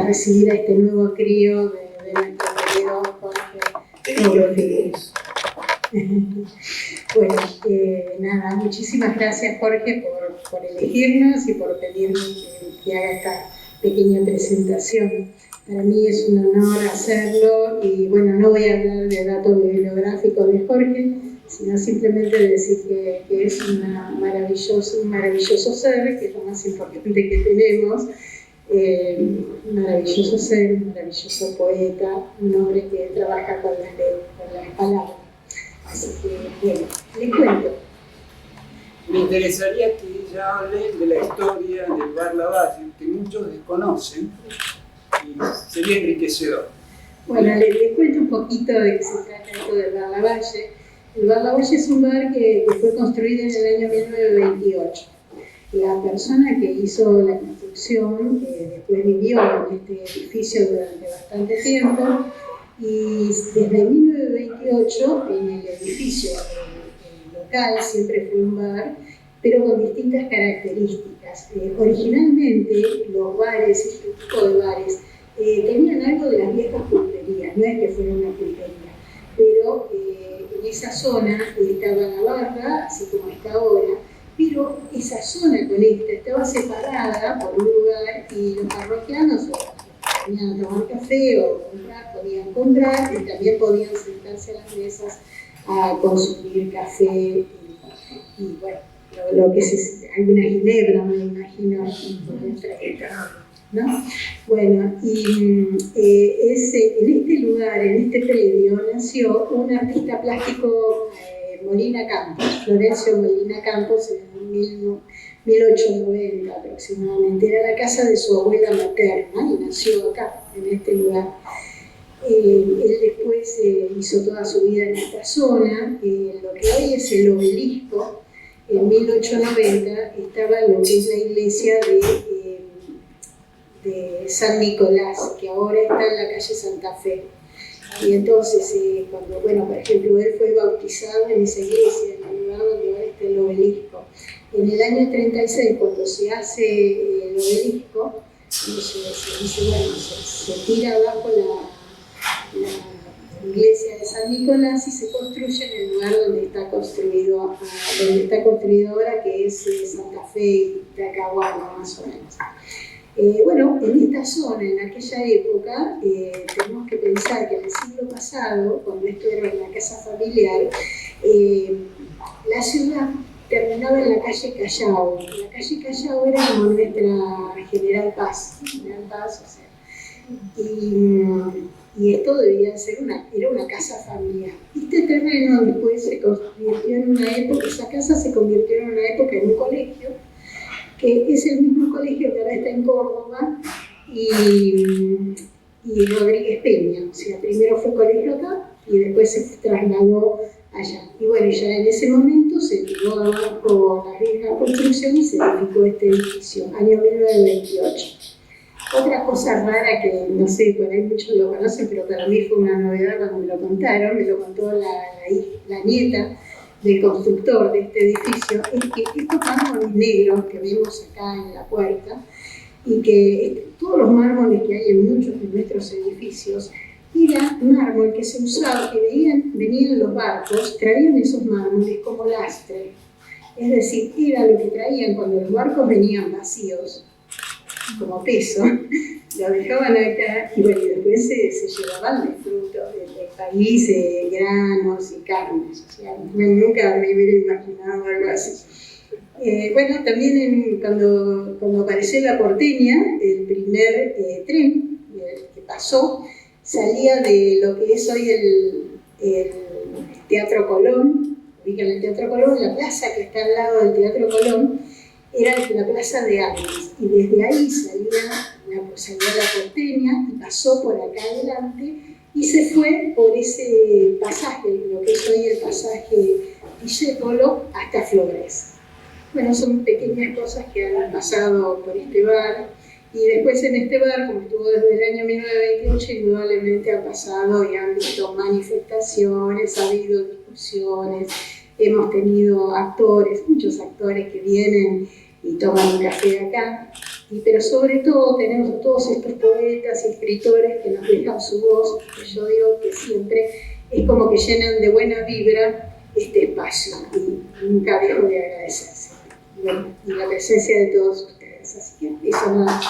a recibir a este nuevo trío de nuestro querido Jorge. Bueno, nada, muchísimas gracias Jorge por elegirnos y por pedirme que haga esta pequeña presentación. Para mí es un honor hacerlo y bueno, no voy a hablar de datos bibliográficos de Jorge, sino simplemente decir que es un maravilloso ser, que es lo más importante que tenemos, un maravilloso ser, un maravilloso poeta, un hombre que trabaja con las palabras. Así que, bueno, les cuento. Me interesaría que ella hable de la historia del Bar Lavalle, que muchos desconocen, y sería enriquecedor. Bueno, les cuento un poquito de qué se trata esto del Bar Lavalle. El Bar Lavalle es un bar que fue construido en el año 1928. La persona que hizo la construcción después vivió en este edificio durante bastante tiempo y desde 1928 en el edificio local siempre fue un bar, pero con distintas características. Originalmente los bares, este tipo de bares, tenían algo de las viejas pulperías, no es que fuera una pulpería, pero en esa zona estaba la barra, así como está ahora, pero esa zona conecta estaba separada por un lugar y los parroquianos podían tomar café o podían comprar y también podían sentarse a las mesas a consumir café y bueno, lo que es alguna ginebra, me imagino, ¿no? Bueno, y en este lugar, en este predio, nació un artista plástico, Molina Campos, Florencio Molina Campos, en 1890 aproximadamente. Era la casa de su abuela materna y nació acá, en este lugar. Él después hizo toda su vida en esta zona. Lo que hoy es el obelisco, en 1890 estaba lo que es la iglesia de San Nicolás, que ahora está en la calle Santa Fe. Y entonces, cuando, bueno, por ejemplo, él fue bautizado en esa iglesia, en el lugar donde ahora está el obelisco. En el año 36, cuando se hace el obelisco, se dice, bueno, se tira abajo la iglesia de San Nicolás y se construye en el lugar donde está construido ahora, que es Santa Fe y Talcahuano, más o menos. Bueno, en esta zona, en aquella época, tenemos que pensar que en el siglo pasado, cuando esto era una casa familiar, la ciudad terminaba en la calle Callao. La calle Callao era como nuestra General Paz, o sea, y esto debía ser era una casa familiar. Este terreno después se convirtió en una época, esa casa se convirtió en una época en un colegio, que es el mismo colegio que ahora está en Córdoba y Rodríguez Peña. O sea, primero fue colegio acá y después se trasladó allá. Y bueno, ya en ese momento se tiró abajo la vieja construcción y se edificó este edificio, año 1928. Otra cosa rara que no sé, por ahí muchos lo conocen, pero para mí fue una novedad cuando me lo contaron, me lo contó la nieta del constructor de este edificio, es que estos mármoles negros que vemos acá en la puerta, y que todos los mármoles que hay en muchos de nuestros edificios, era mármol que se usaba, que venían los barcos, traían esos mármoles como lastre. Es decir, era lo que traían cuando los barcos venían vacíos, como peso, lo dejaban acá y bueno, después se llevaban de frutos del país, granos y carnes. O sea, nunca me hubiera imaginado algo así. Bueno, también cuando apareció la Porteña, el primer tren que pasó, salía de lo que es hoy el Teatro Colón. Ubican el Teatro Colón, la plaza que está al lado del Teatro Colón, era la plaza de armas, y desde ahí salía la Porteña y pasó por acá adelante y se fue por ese pasaje, lo que es hoy el pasaje Discépolo, hasta Flores. Bueno, son pequeñas cosas que han pasado por este bar, y después en este bar, como estuvo desde el año 1928, indudablemente ha pasado y han visto manifestaciones, ha habido discusiones, hemos tenido actores, muchos actores que vienen y toman un café acá. pero sobre todo tenemos a todos estos poetas y escritores que nos dejan su voz, que yo digo que siempre es como que llenan de buena vibra este espacio, y nunca dejo de agradecerse. Bueno, y la presencia de todos ustedes, así que eso no los dejo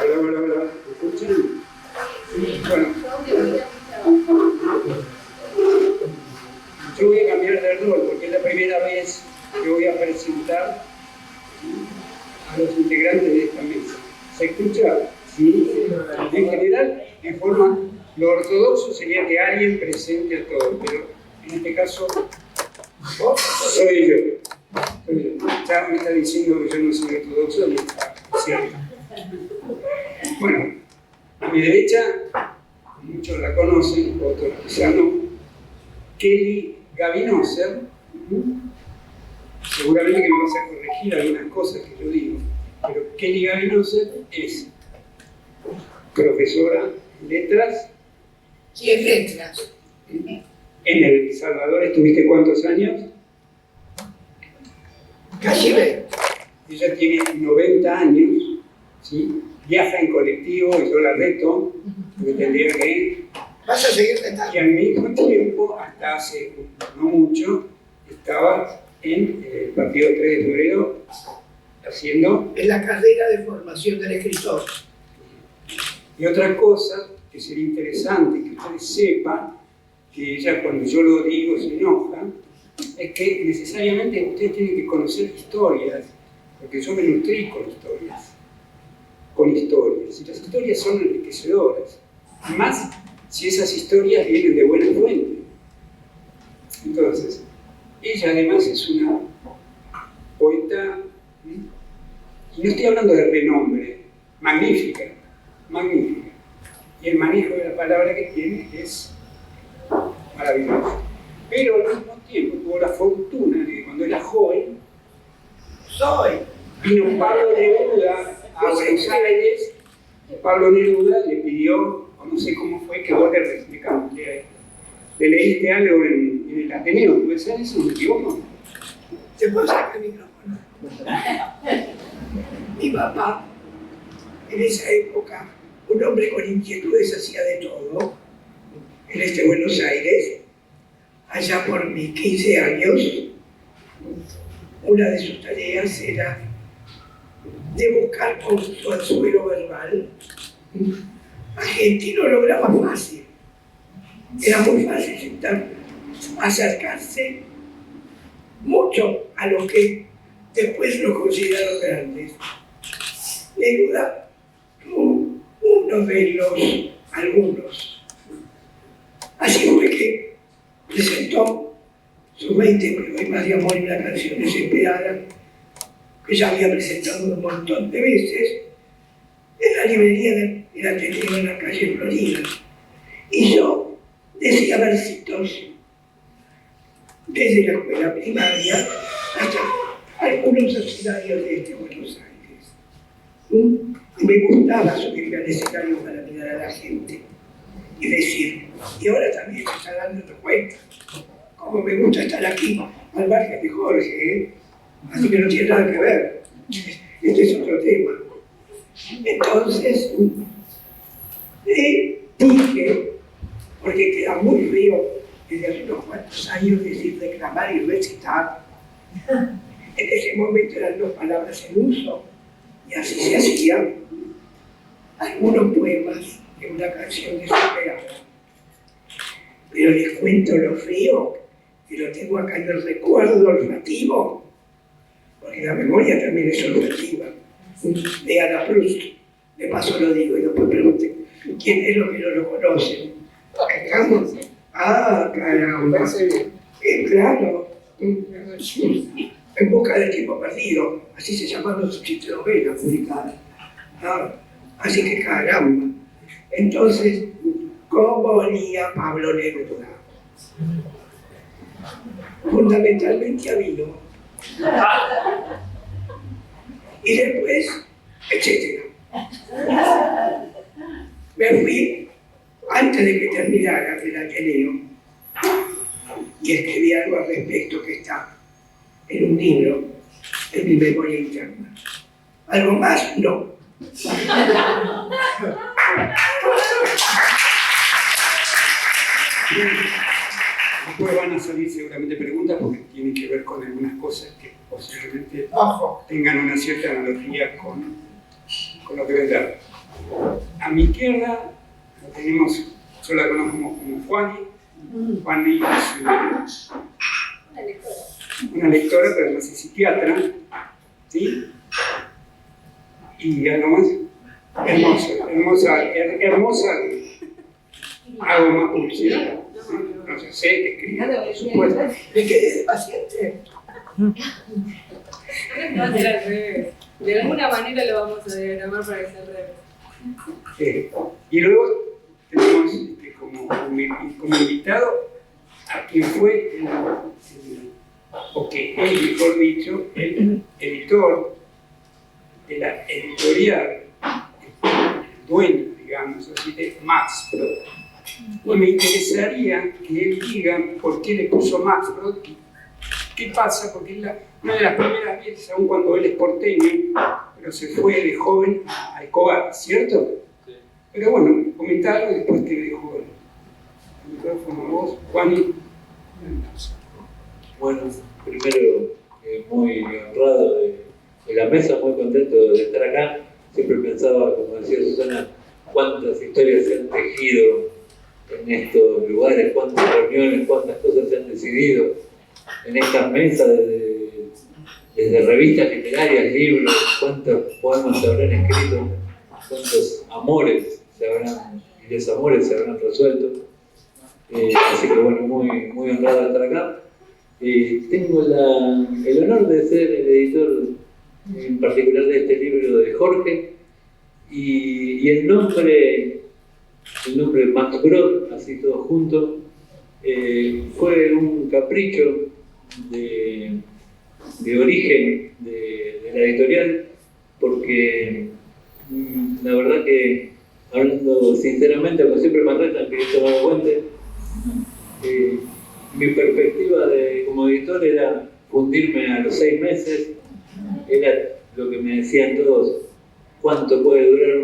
Hola, ¿me escuchan? Bueno, yo voy a cambiar de rol porque es la primera vez que voy a presentar a los integrantes de esta mesa. ¿Se escucha? Sí. En general, en forma, lo ortodoxo sería que alguien presente a todos, pero en este caso soy yo. Ya me está diciendo que yo no soy ortodoxo, y está cierto. Bueno, a mi derecha, muchos la conocen, otros quizá no, Kelly Gavinoser. Seguramente que me vas a corregir algunas cosas que yo digo, pero Kelly Gavinoser es profesora en letras. Sí, en letras. En El Salvador estuviste ¿cuántos años? Casi 20. Ella tiene 90 años, ¿sí? Viaja en colectivo y yo la reto, porque tendría que... ¿Vas a seguir retando? Y al mismo tiempo, hasta hace no mucho, estaba en el partido 3 de febrero haciendo... En la carrera de formación del escritor. Y otra cosa que sería interesante que ustedes sepan, que ella cuando yo lo digo se enoja, es que necesariamente ustedes tienen que conocer historias, porque yo me nutrí con historias. Y las historias son enriquecedoras, más si esas historias vienen de buena fuente. Entonces, ella además es una poeta, y no estoy hablando de renombre, magnífica. Y el manejo de la palabra que tiene es maravilloso. Pero al mismo tiempo tuvo la fortuna de que cuando era joven, vino Pablo Neruda a Buenos Aires, y Pablo Neruda le pidió, o no sé cómo fue, que vos le leíste algo en el Ateneo. ¿Puede ser eso? ¿Me equivoco? ¿Te puedo sacar el micrófono? Mi papá, en esa época, un hombre con inquietudes, hacía de todo en este Buenos Aires. Allá por mis 15 años, una de sus tareas era de buscar consuelo verbal a gente y lo lograba fácil. Era muy fácil acercarse mucho a lo que después los consideraron grandes. Neruda, uno de algunos. Así fue que presentó sus 20 poemas de amor y una canción desesperada, que ya había presentado un montón de veces, en la librería del Ateneo en la calle Florida. Y yo decía versitos desde la escuela primaria hasta algunos escenarios de este Buenos Aires. Me gustaba subirme al escenario para mirar a la gente y decir, y ahora también se está dando cuenta, como me gusta estar aquí, al margen de Jorge, ¿eh? Así que no tiene nada que ver. Este es otro tema. Entonces, dije, porque queda muy feo desde hace unos cuantos años decir declamar y recitar. En ese momento eran 2 palabras en uso, y así se hacían algunos poemas en una canción desesperada. Pero les cuento lo frío, que lo tengo acá en el recuerdo olfativo, porque la memoria también es olfativa, de Ana Proust. De paso lo digo y después pregunten quién es lo que no lo conocen. ¿Estamos? Ah, caramba. Claro. En busca del tiempo perdido, así se llamaron sus novelas publicadas. Así que caramba. Entonces, ¿cómo olía Pablo Neruda? Fundamentalmente a vino. Y después, etcétera. Me fui antes de que terminara el Ateneo, y escribí algo al respecto que está en un libro, en mi memoria interna. ¿Algo más? No. Después van a salir seguramente preguntas porque tienen que ver con algunas cosas que posiblemente tengan una cierta analogía con lo que vendrá. A mi izquierda lo tenemos, yo la conozco como Juani. Juani es una lectora, pero además es psiquiatra, ¿sí? Y además, hermosa, hago más publicidad. No sé que escriba, por supuesto. Me quedé de paciente. Va a ser al revés. De alguna manera lo vamos a diagramar para que sea al revés. Y luego tenemos como invitado a quien fue, o que es, mejor dicho, el editor de la editorial, el dueño, digamos así, de Max Brod. Y me interesaría que él diga por qué le puso Max Brod y qué pasa, porque es una de las primeras veces, aun cuando él es porteño, pero se fue de joven a Escobar, ¿cierto? Sí. Pero bueno, comentalo y después te dejo el micrófono a vos, Juan. Bueno, primero muy honrado de la mesa, muy contento de estar acá. Siempre pensaba, como decía Susana, cuántas historias se han tejido en estos lugares, cuántas reuniones, cuántas cosas se han decidido en estas mesas, desde revistas literarias, libros, cuántos poemas se habrán escrito, cuántos amores y desamores se habrán resuelto. Así que bueno, muy honrado de estar acá. Tengo el honor de ser el editor en particular de este libro de Jorge, y el nombre Max Brod, así todo junto, fue un capricho de origen de la editorial, porque la verdad que, hablando sinceramente, como siempre me retan que esto no lo cuente, mi perspectiva como editor era fundirme a los 6 meses. Era lo que me decían todos: ¿cuánto puede durar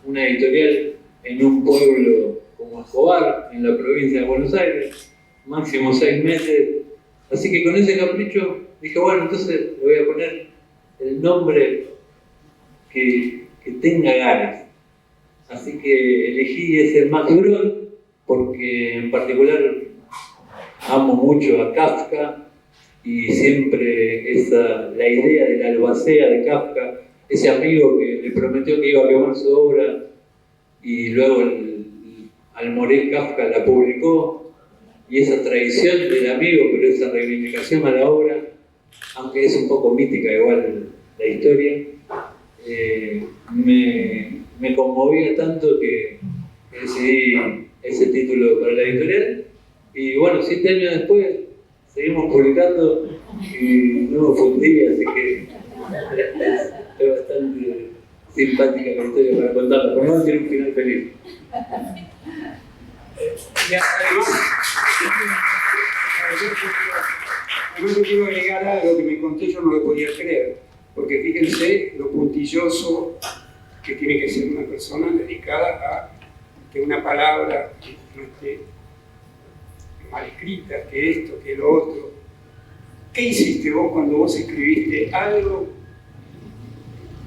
una editorial en un pueblo como Escobar, en la provincia de Buenos Aires? Máximo 6 meses. Así que con ese capricho dije, bueno, entonces le voy a poner el nombre que tenga ganas. Así que elegí ese Max Brod porque en particular amo mucho a Kafka, y siempre la idea de la albacea de Kafka, ese amigo que le prometió que iba a quemar su obra y luego al morir Kafka la publicó, y esa traición del amigo, pero esa reivindicación a la obra, aunque es un poco mítica igual la historia, me conmovía tanto que decidí ese título para la editorial. Y bueno, 7 años después seguimos publicando y no me fundí, así que es bastante simpática la historia para contarla, por no tiene un final feliz. Y además yo quiero agregar algo que me conté, yo no lo podía creer, porque fíjense lo puntilloso que tiene que ser una persona dedicada a que una palabra no esté mal escrita, que esto, que lo otro. ¿Qué hiciste vos cuando vos escribiste algo?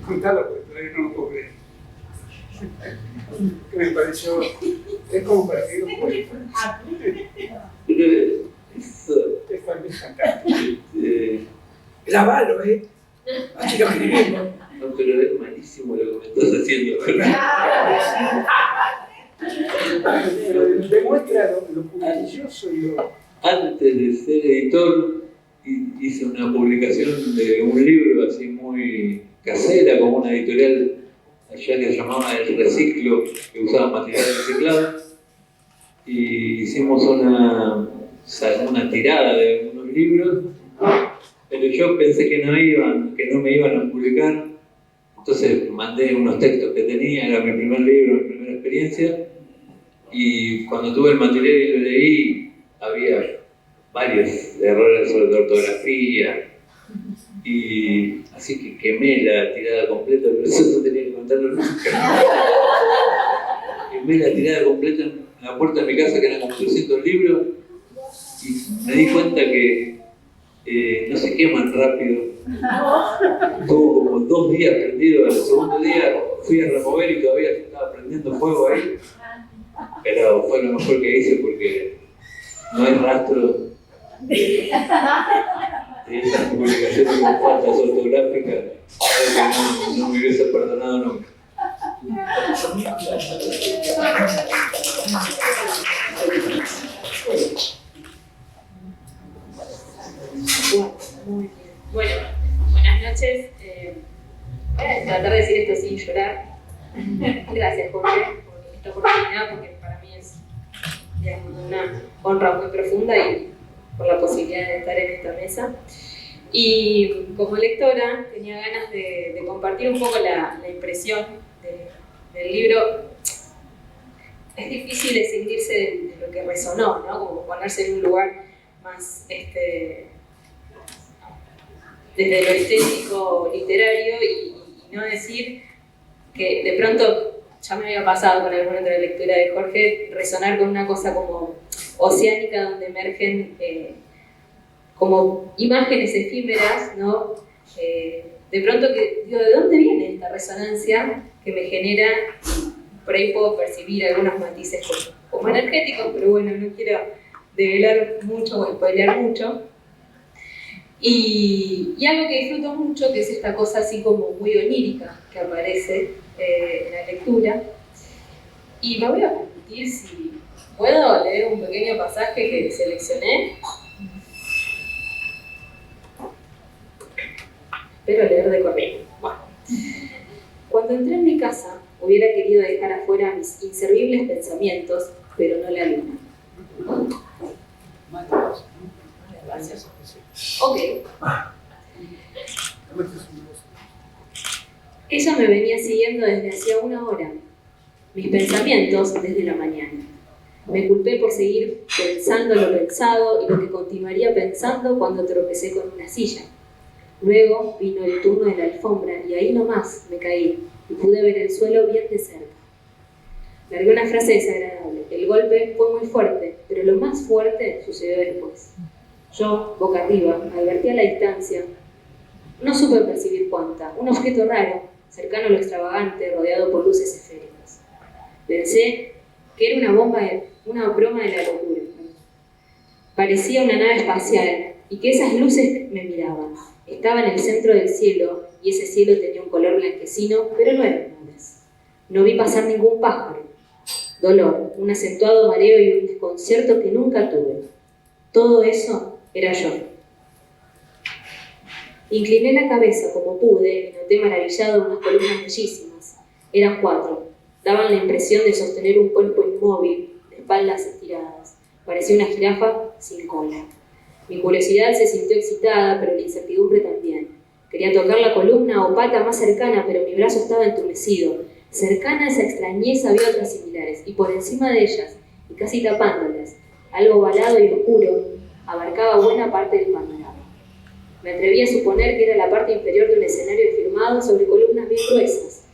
Contalo, porque todavía no lo puedo creer. Que me pareció, es como para que lo cuente. Es fantástico. Grabalo, así lo escribimos. No, pero es malísimo lo que me estás haciendo. Demuestra lo puntilloso y lo... Antes de ser editor, hice una publicación de un libro así muy casera, como una editorial allá que se llamaba El Reciclo, que usaba material reciclado, y hicimos una tirada de unos libros, pero yo pensé que no me iban a publicar. Entonces mandé unos textos que tenía, era mi primer libro, mi primera experiencia, Y cuando tuve el material y lo leí, había varios errores sobre la ortografía. Y así que quemé la tirada completa, pero eso no tenía que contarlo nunca. Quemé la tirada completa en la puerta de mi casa, que eran como 300 libros, y me di cuenta que no se queman rápido. Estuvo como 2 días prendido, al segundo día fui a remover y todavía estaba prendiendo fuego ahí. Pero fue lo mejor que hice porque no hay rastro de esas publicaciones con faltas ortográficas, algo que no me hubiese perdonado nunca. Bueno, buenas noches. Voy a tratar de decir esto sin llorar. Gracias, Jorge, por esta oportunidad, porque para mí es, digamos, una honra muy profunda y por la posibilidad de estar en esta mesa. Y como lectora tenía ganas de compartir un poco la impresión del libro. Es difícil decidirse de lo que resonó, ¿no? Como ponerse en un lugar más desde lo estético literario y no decir que de pronto, ya me había pasado con alguna otra lectura de Jorge, resonar con una cosa como oceánica donde emergen como imágenes efímeras, ¿no? De pronto que digo, ¿de dónde viene esta resonancia que me genera? Por ahí puedo percibir algunos matices como energéticos, pero bueno, no quiero develar mucho o spoilear mucho. Y algo que disfruto mucho, que es esta cosa así como muy onírica que aparece en la lectura. Y me voy a permitir, si puedo, leer un pequeño pasaje que seleccioné. Espero leer de corrido. Bueno. Cuando entré en mi casa, hubiera querido dejar afuera mis inservibles pensamientos, pero no la luna. Gracias. Ok. Ella me venía siguiendo desde hacía 1 hora. Mis pensamientos desde la mañana. Me culpé por seguir pensando lo pensado y lo que continuaría pensando cuando tropecé con una silla. Luego vino el turno de la alfombra y ahí nomás me caí y pude ver el suelo bien de cerca. Largué una frase desagradable. El golpe fue muy fuerte, pero lo más fuerte sucedió después. Yo, boca arriba, advertí a la distancia. No supe percibir cuánta. Un objeto raro, cercano a lo extravagante, rodeado por luces esféricas. Pensé que era una broma de la locura. Parecía una nave espacial y que esas luces me miraban. Estaba en el centro del cielo y ese cielo tenía un color blanquecino, pero no eran nubes. No vi pasar ningún pájaro. Dolor, un acentuado mareo y un desconcierto que nunca tuve. Todo eso era yo. Incliné la cabeza como pude y noté maravillado unas columnas bellísimas. Eran 4. Daban la impresión de sostener un cuerpo inmóvil, de espaldas estiradas. Parecía una jirafa sin cola. Mi curiosidad se sintió excitada, pero la incertidumbre también. Quería tocar la columna o pata más cercana, pero mi brazo estaba entumecido. Cercana a esa extrañeza había otras similares, y por encima de ellas, y casi tapándolas, algo ovalado y oscuro, abarcaba buena parte del panorama. Me atreví a suponer que era la parte inferior de un escenario firmado sobre columnas bien gruesas.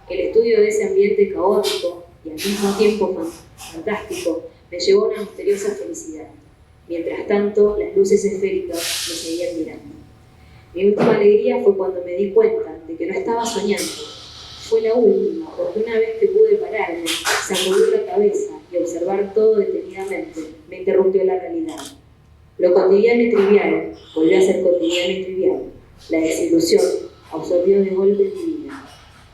El estudio de ese ambiente caótico y al mismo tiempo fantástico me llevó a una misteriosa felicidad. Mientras tanto, las luces esféricas me seguían mirando. Mi última alegría fue cuando me di cuenta de que no estaba soñando. Fue la última, porque una vez que pude pararme, sacudir la cabeza y observar todo detenidamente, me interrumpió la realidad. Lo cotidiano y trivial volvió a ser cotidiano y trivial. La desilusión absorbió de golpe mi vida.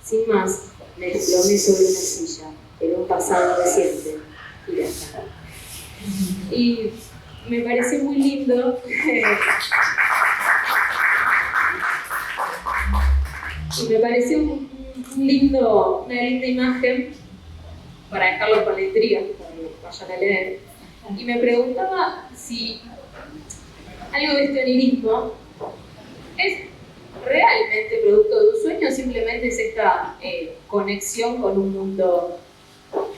Sin más, me desplomé sobre una silla, en un pasado reciente, y ya está. Y me pareció muy lindo. Y me pareció una linda imagen para dejarlo con la intriga, para que vayan a leer. Y me preguntaba si algo de este onirismo es realmente producto de un sueño o simplemente es esta conexión con un mundo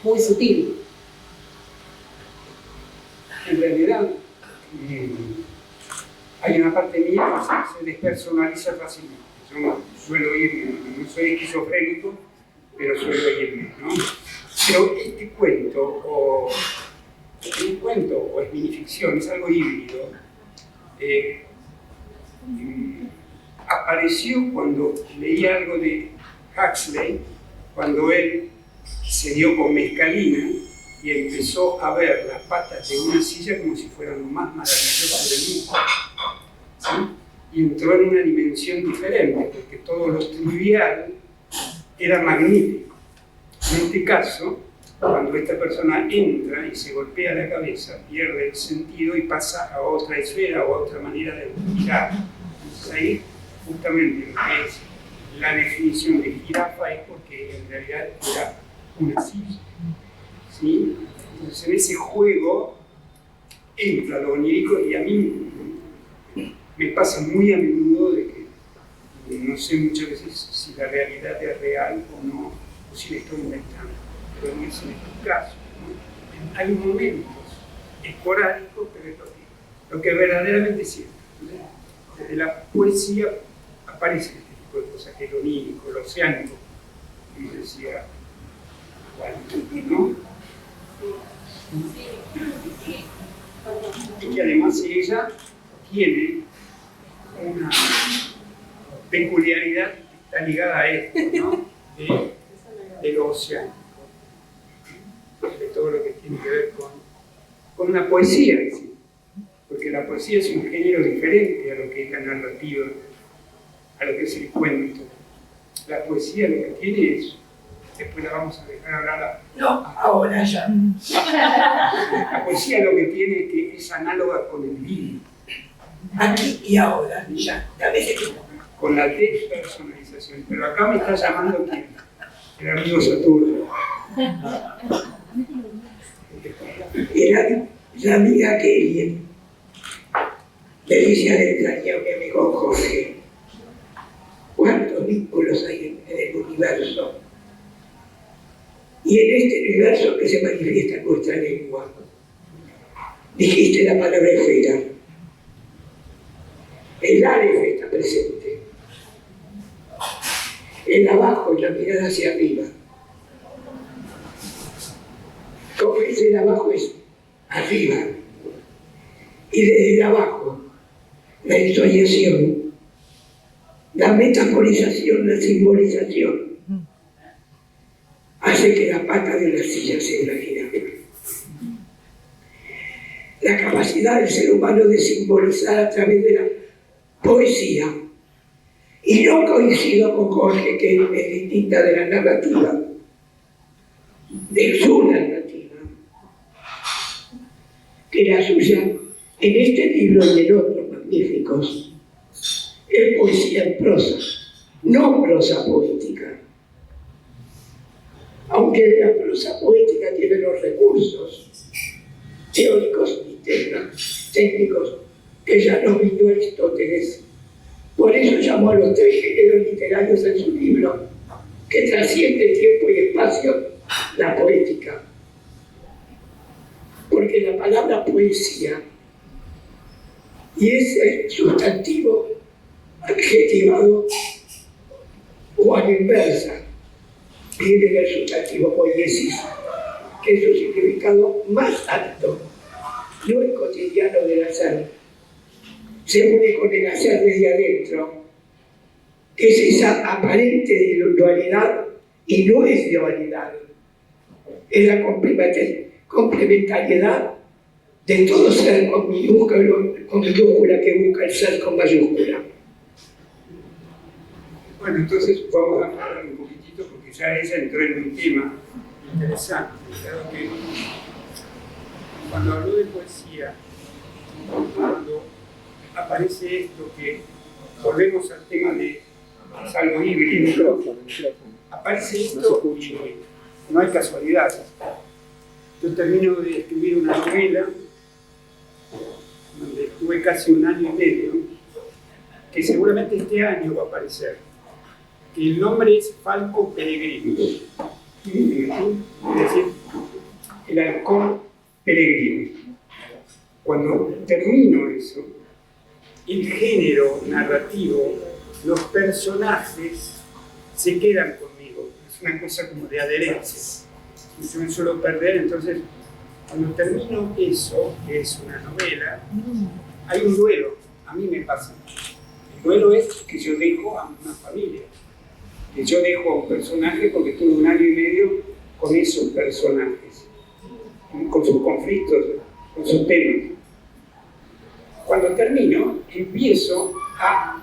muy sutil. en realidad hay una parte mía que se despersonaliza fácilmente. Yo no suelo irme, no soy esquizofrénico, pero suelo irme, ¿no? Pero este cuento, o es minificción, es algo híbrido, apareció cuando leí algo de Huxley, cuando él se dio con mescalina y empezó a ver las patas de una silla como si fueran lo más maravilloso del mundo. ¿Sí? Y entró en una dimensión diferente, porque todo lo trivial era magnífico. En este caso, cuando esta persona entra y se golpea la cabeza, pierde el sentido y pasa a otra esfera o a otra manera de mirar. Entonces ahí, justamente, lo que es la definición de jirafa es porque en realidad era una silla. ¿Sí? Entonces en ese juego entra lo onírico y a mí me pasa muy a menudo de que no sé muchas veces si la realidad es real o no, o si la estoy inventando. Pero en ese caso, ¿no? Hay momentos esporádicos, pero es lo que verdaderamente siento. Desde la poesía aparece este tipo de cosas, que es lo onírico, lo oceánico, como decía Juan, ¿no? Y que además ella tiene una peculiaridad que está ligada a esto, ¿no? De lo oceánico, de todo lo que tiene que ver con la poesía, ¿sí? Porque la poesía es un género diferente a lo que es la narrativa, a lo que es el cuento. La poesía lo que tiene es, después la vamos a dejar hablar. No, ahora ya. La poesía lo que tiene es que es análoga con el vino. Aquí y ahora, ya. Dame ese tiempo. Con la despersonalización. Pero acá me está llamando quién, el amigo Saturno. Era la amiga Kelly. Le dice al extraño mi amigo Jorge, ¿cuántos vínculos hay en el universo? Y en este universo que se manifiesta en nuestra lengua, dijiste la palabra esfera. El aleph está presente. El abajo y la mirada hacia arriba. Como es el abajo es arriba. Y desde el abajo, la ensoñación, la metaforización, la simbolización, hace que la pata de la silla sea una jirafa. La capacidad del ser humano de simbolizar a través de la poesía. Y no coincido con Jorge, que es distinta de la narrativa, de su narrativa, que la suya, en este libro y en otros magníficos, es poesía en prosa, no prosa poética. Aunque la prosa poética tiene los recursos teóricos y técnicos que ya nos vino Aristóteles. Por eso llamó a los 3 géneros literarios en su libro, que trasciende tiempo y espacio, la poética. Porque la palabra poesía y ese sustantivo adjetivado o a la inversa viene del sustantivo poiesis, que es su significado más alto, no el cotidiano del hacer. Se une con el hacer desde adentro, que es esa aparente dualidad y no es dualidad. Es la complementariedad de todo ser con minúscula que busca el ser con mayúscula. Bueno, entonces vamos a hablar un poquitito porque ya ella entró en un tema interesante. Claro que cuando habló de poesía, cuando aparece esto que volvemos al tema de es algo híbrido, aparece esto y no hay casualidades. Yo termino de escribir una novela donde estuve casi 1 año y medio, que seguramente este año va a aparecer, que el nombre es Falco Peregrino, es decir, el halcón peregrino. Cuando termino eso, el género narrativo, los personajes se quedan conmigo. Es una cosa como de adherencia. Yo me suelo perder, entonces cuando termino eso, que es una novela, hay un duelo. A mí me pasa. El duelo es que yo dejo a una familia, que yo dejo a un personaje porque tuve 1 año y medio con esos personajes, con sus conflictos, con sus temas. Cuando termino, empiezo a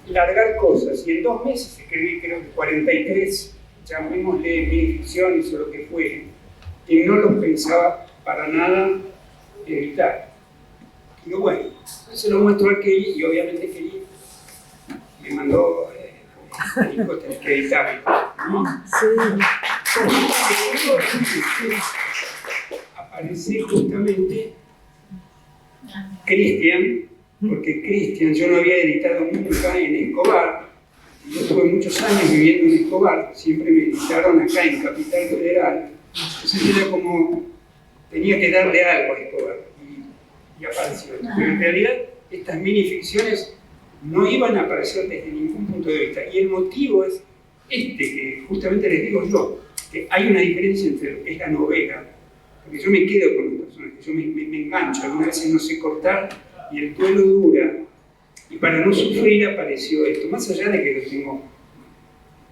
largar cosas y en 2 meses escribí creo que 43, llamémosle minificciones o lo que fuere, que no los pensaba para nada evitar. Digo, bueno, se lo muestro a Kelly y obviamente Kelly me mandó, dijo, tenés que editarlo, ¿no? Aparece justamente Cristian, porque Cristian yo no había editado nunca en Escobar. Yo estuve muchos años viviendo en Escobar, siempre me editaron acá en Capital Federal. Entonces era como, tenía que darle algo a Escobar y apareció. Pero en realidad estas minificciones no iban a aparecer desde ningún punto de vista. Y el motivo es que justamente les digo yo, que hay una diferencia entre lo que es la novela, porque yo me quedo con los personajes, yo me engancho, algunas veces no sé cortar y el duelo dura. Y para no sufrir apareció esto, más allá de que yo tengo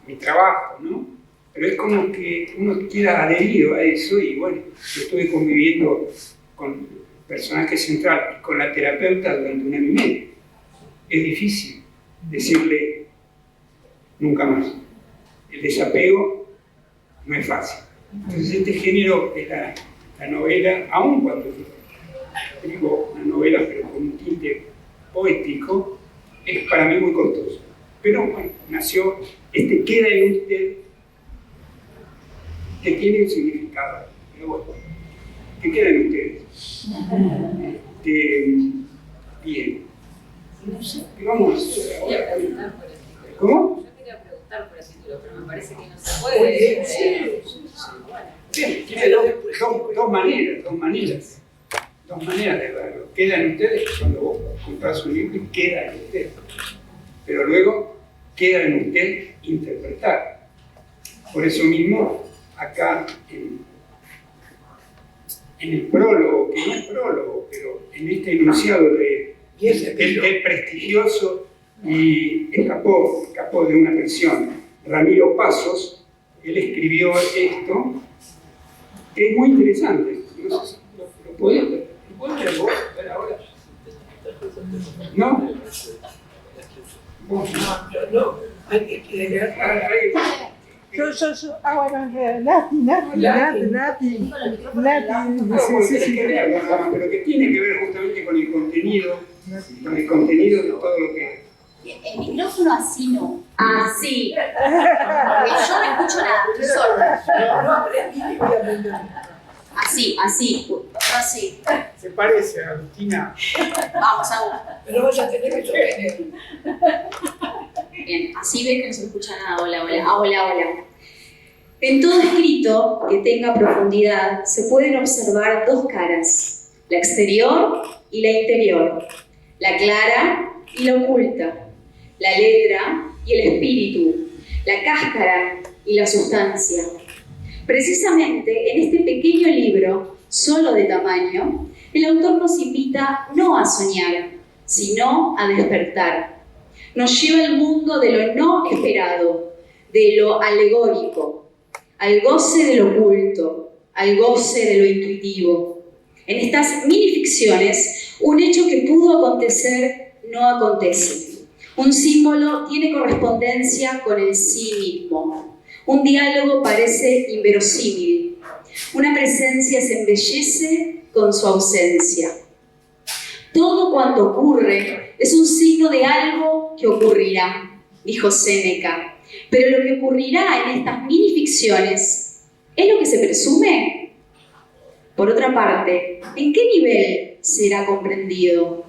mi trabajo, ¿no? Pero es como que uno queda adherido a eso y bueno, yo estuve conviviendo con el personaje central y con la terapeuta durante 1 año y medio. Es difícil decirle nunca más. El desapego no es fácil. Entonces este género de la novela, aun cuando escribo una novela pero con un tinte poético, es para mí muy costoso. Pero bueno, nació, queda en usted, que tiene un significado, pero bueno, que queda en ustedes. Bien. No sé, ¿qué vamos a hacer ahora? ¿Cómo? Yo quería preguntar por el título, pero me parece que no se puede. Bien, tiene dos maneras de verlo. Queda en ustedes cuando vos comprás un libro y queda en usted. Pero luego queda en usted interpretar. Por eso mismo, acá en el prólogo, que no es prólogo, pero en este enunciado del prestigioso y escapó de una pensión, Ramiro Pasos, él escribió esto, que es muy interesante. No sé si lo pueden ver. ¿Lo pueden ver vos? ¿Ver ahora? ¿No? Vos no. Alguien quiere ver. Yo, bueno, Nati. Sí. Pero que tiene que ver justamente con el contenido de todo lo que... El micrófono así no. Así. Porque yo no escucho nada, estoy sorda. No aprendí y voy a aprender. Así. Se parece a Agustina. Vamos, Agustina. Pero vas a tener que sostener. Bien, así ves que no se escucha nada. Hola. En todo escrito que tenga profundidad se pueden observar 2 caras, la exterior y la interior, la clara y la oculta, la letra y el espíritu, la cáscara y la sustancia. Precisamente en este pequeño libro, solo de tamaño, el autor nos invita no a soñar, sino a despertar. Nos lleva al mundo de lo no esperado, de lo alegórico, al goce de lo oculto, al goce de lo intuitivo. En estas minificciones, un hecho que pudo acontecer no acontece. Un símbolo tiene correspondencia con el sí mismo. Un diálogo parece inverosímil. Una presencia se embellece con su ausencia. Todo cuanto ocurre es un signo de algo que ocurrirá, dijo Séneca. Pero lo que ocurrirá en estas minificciones, ¿es lo que se presume? Por otra parte, ¿en qué nivel será comprendido?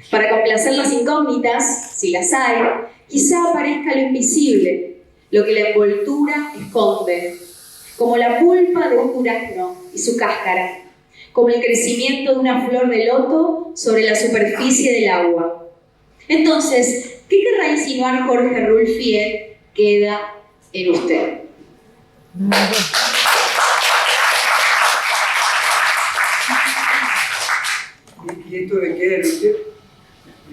Para complacer las incógnitas, si las hay, quizá aparezca lo invisible, lo que la envoltura esconde, como la pulpa de un durazno y su cáscara, como el crecimiento de una flor de loto sobre la superficie del agua. Entonces, ¿qué querrá insinuar Jorge Rulfiel? Queda en usted. Y esto de queda en usted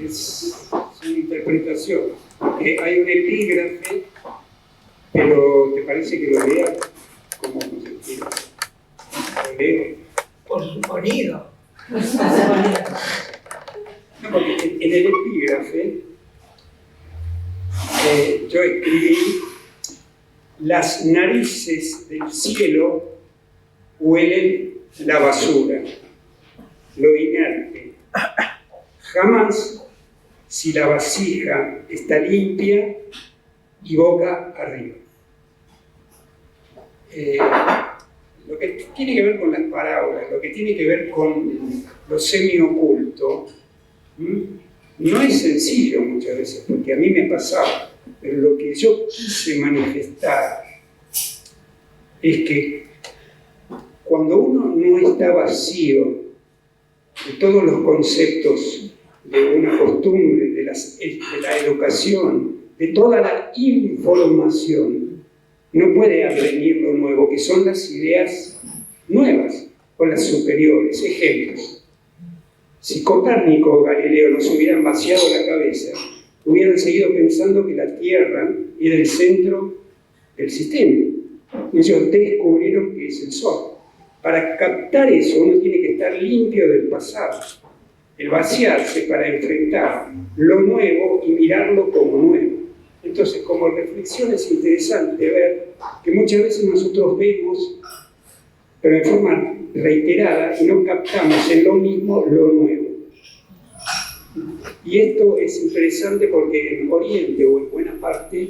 es una interpretación. Hay un epígrafe, pero ¿te parece que lo lea como sentido? ¿Lo leo? Por su sonido. No, porque en el epígrafe yo escribí: las narices del cielo huelen la basura, lo inerte. Jamás, si la vasija está limpia y boca arriba. Lo que tiene que ver con las parábolas, lo que tiene que ver con lo semioculto, no es sencillo muchas veces, porque a mí me pasaba, pero lo que yo quise manifestar es que cuando uno no está vacío de todos los conceptos de una costumbre, de la educación, de toda la información, no puede advenir lo nuevo, que son las ideas nuevas o las superiores. Ejemplos: si Copérnico o Galileo no se hubieran vaciado la cabeza, hubieran seguido pensando que la Tierra era el centro del sistema. Ellos descubrieron que es el Sol. Para captar eso, uno tiene que estar limpio del pasado, el vaciarse para enfrentar lo nuevo y mirarlo como nuevo. Entonces, como reflexión es interesante ver que muchas veces nosotros vemos, pero en forma reiterada, y no captamos en lo mismo lo nuevo. Y esto es interesante porque en Oriente, o en buena parte,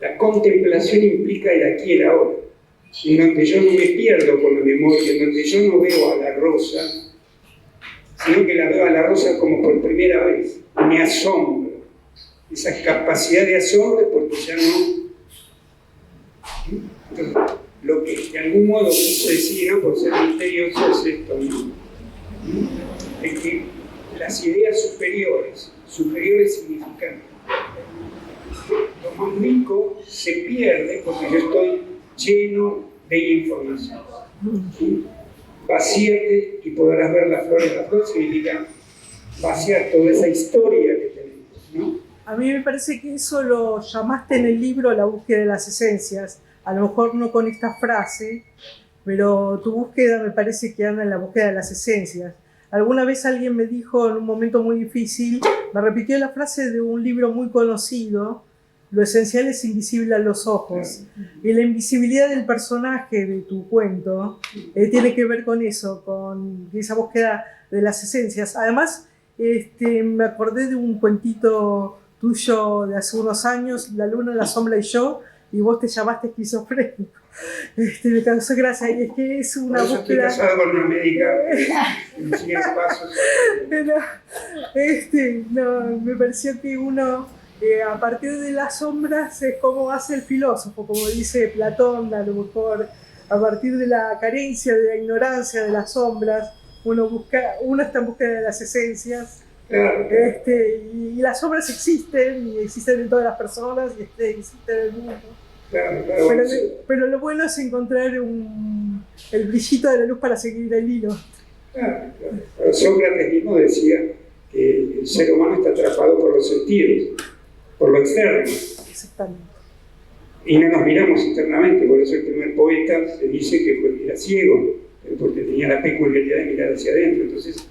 la contemplación implica el aquí y el ahora, en donde yo no me pierdo con la memoria, en donde yo no veo a la rosa, sino que la veo a la rosa como por primera vez, me asombro. Esa capacidad de asombro porque ya no... Entonces, lo que de algún modo quiso decir, ¿no?, por ser misterioso, es esto, ¿no? Es que las ideas superiores significan lo más rico se pierde porque yo estoy lleno de información. ¿Sí? Vacíate y podrás ver las flores. La flor significa vaciar toda esa historia que tenemos, ¿no? A mí me parece que eso lo llamaste en el libro La búsqueda de las esencias, a lo mejor no con esta frase, pero tu búsqueda me parece que anda en la búsqueda de las esencias. Alguna vez alguien me dijo en un momento muy difícil, me repitió la frase de un libro muy conocido: lo esencial es invisible a los ojos. Y la invisibilidad del personaje de tu cuento tiene que ver con eso, con esa búsqueda de las esencias. Además, me acordé de un cuentito tuyo de hace unos años, La luna, la sombra y yo, y vos te llamaste esquizofrénico. Me causó gracia, y es que es una por eso búsqueda... estoy casado con una médica que me sigue los pasos. No, me pareció que uno, a partir de las sombras, es como hace el filósofo, como dice Platón, a lo mejor, a partir de la carencia, de la ignorancia de las sombras, uno está en búsqueda de las esencias. Claro. Y las sombras existen, y existen en todas las personas, y existen en el mundo. Claro. Pero lo bueno es encontrar el brillito de la luz para seguir el hilo. Claro. Sócrates mismo decía que el ser humano está atrapado por los sentidos, por lo externo. Exactamente. Y no nos miramos internamente, por eso el primer poeta se dice que era ciego, porque tenía la peculiaridad de mirar hacia adentro. Entonces,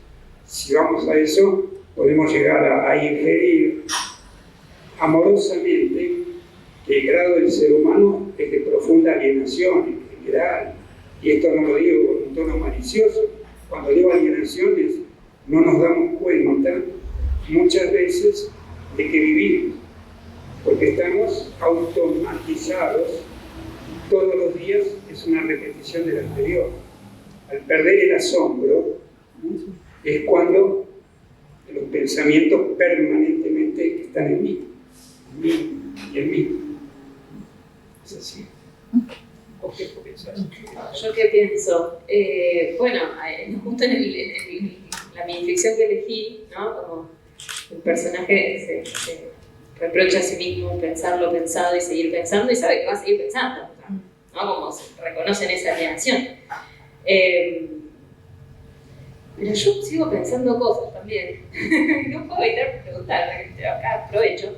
si vamos a eso, podemos llegar a inferir amorosamente que el grado del ser humano es de profunda alienación en general. Y esto no lo digo con un tono malicioso. Cuando digo alienaciones, no nos damos cuenta muchas veces de que vivimos, porque estamos automatizados. Todos los días es una repetición del anterior. Al perder el asombro, es cuando los pensamientos permanentemente están en mí y en mí. Es así. ¿Vos qué pensás? ¿Yo qué pienso? Bueno, justo en la minificción que elegí, ¿no? Como el personaje se reprocha a sí mismo pensar lo pensado y seguir pensando y sabe que va a seguir pensando, ¿no? Como se reconoce en esa alienación. Pero yo sigo pensando cosas también. No puedo evitar preguntar, acá aprovecho.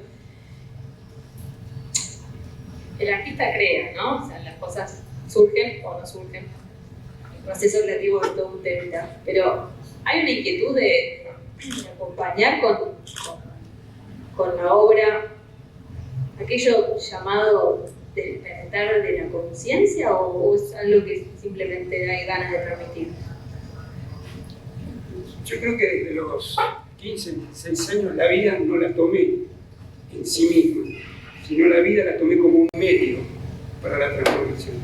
El artista crea, ¿no? O sea, las cosas surgen o no surgen. El proceso creativo es todo un tema. Pero hay una inquietud de acompañar con la obra aquello llamado despertar de la conciencia o es algo que simplemente hay ganas de transmitir. Yo creo que desde los 15, 16 años la vida no la tomé en sí misma, sino la vida la tomé como un medio para la transformación.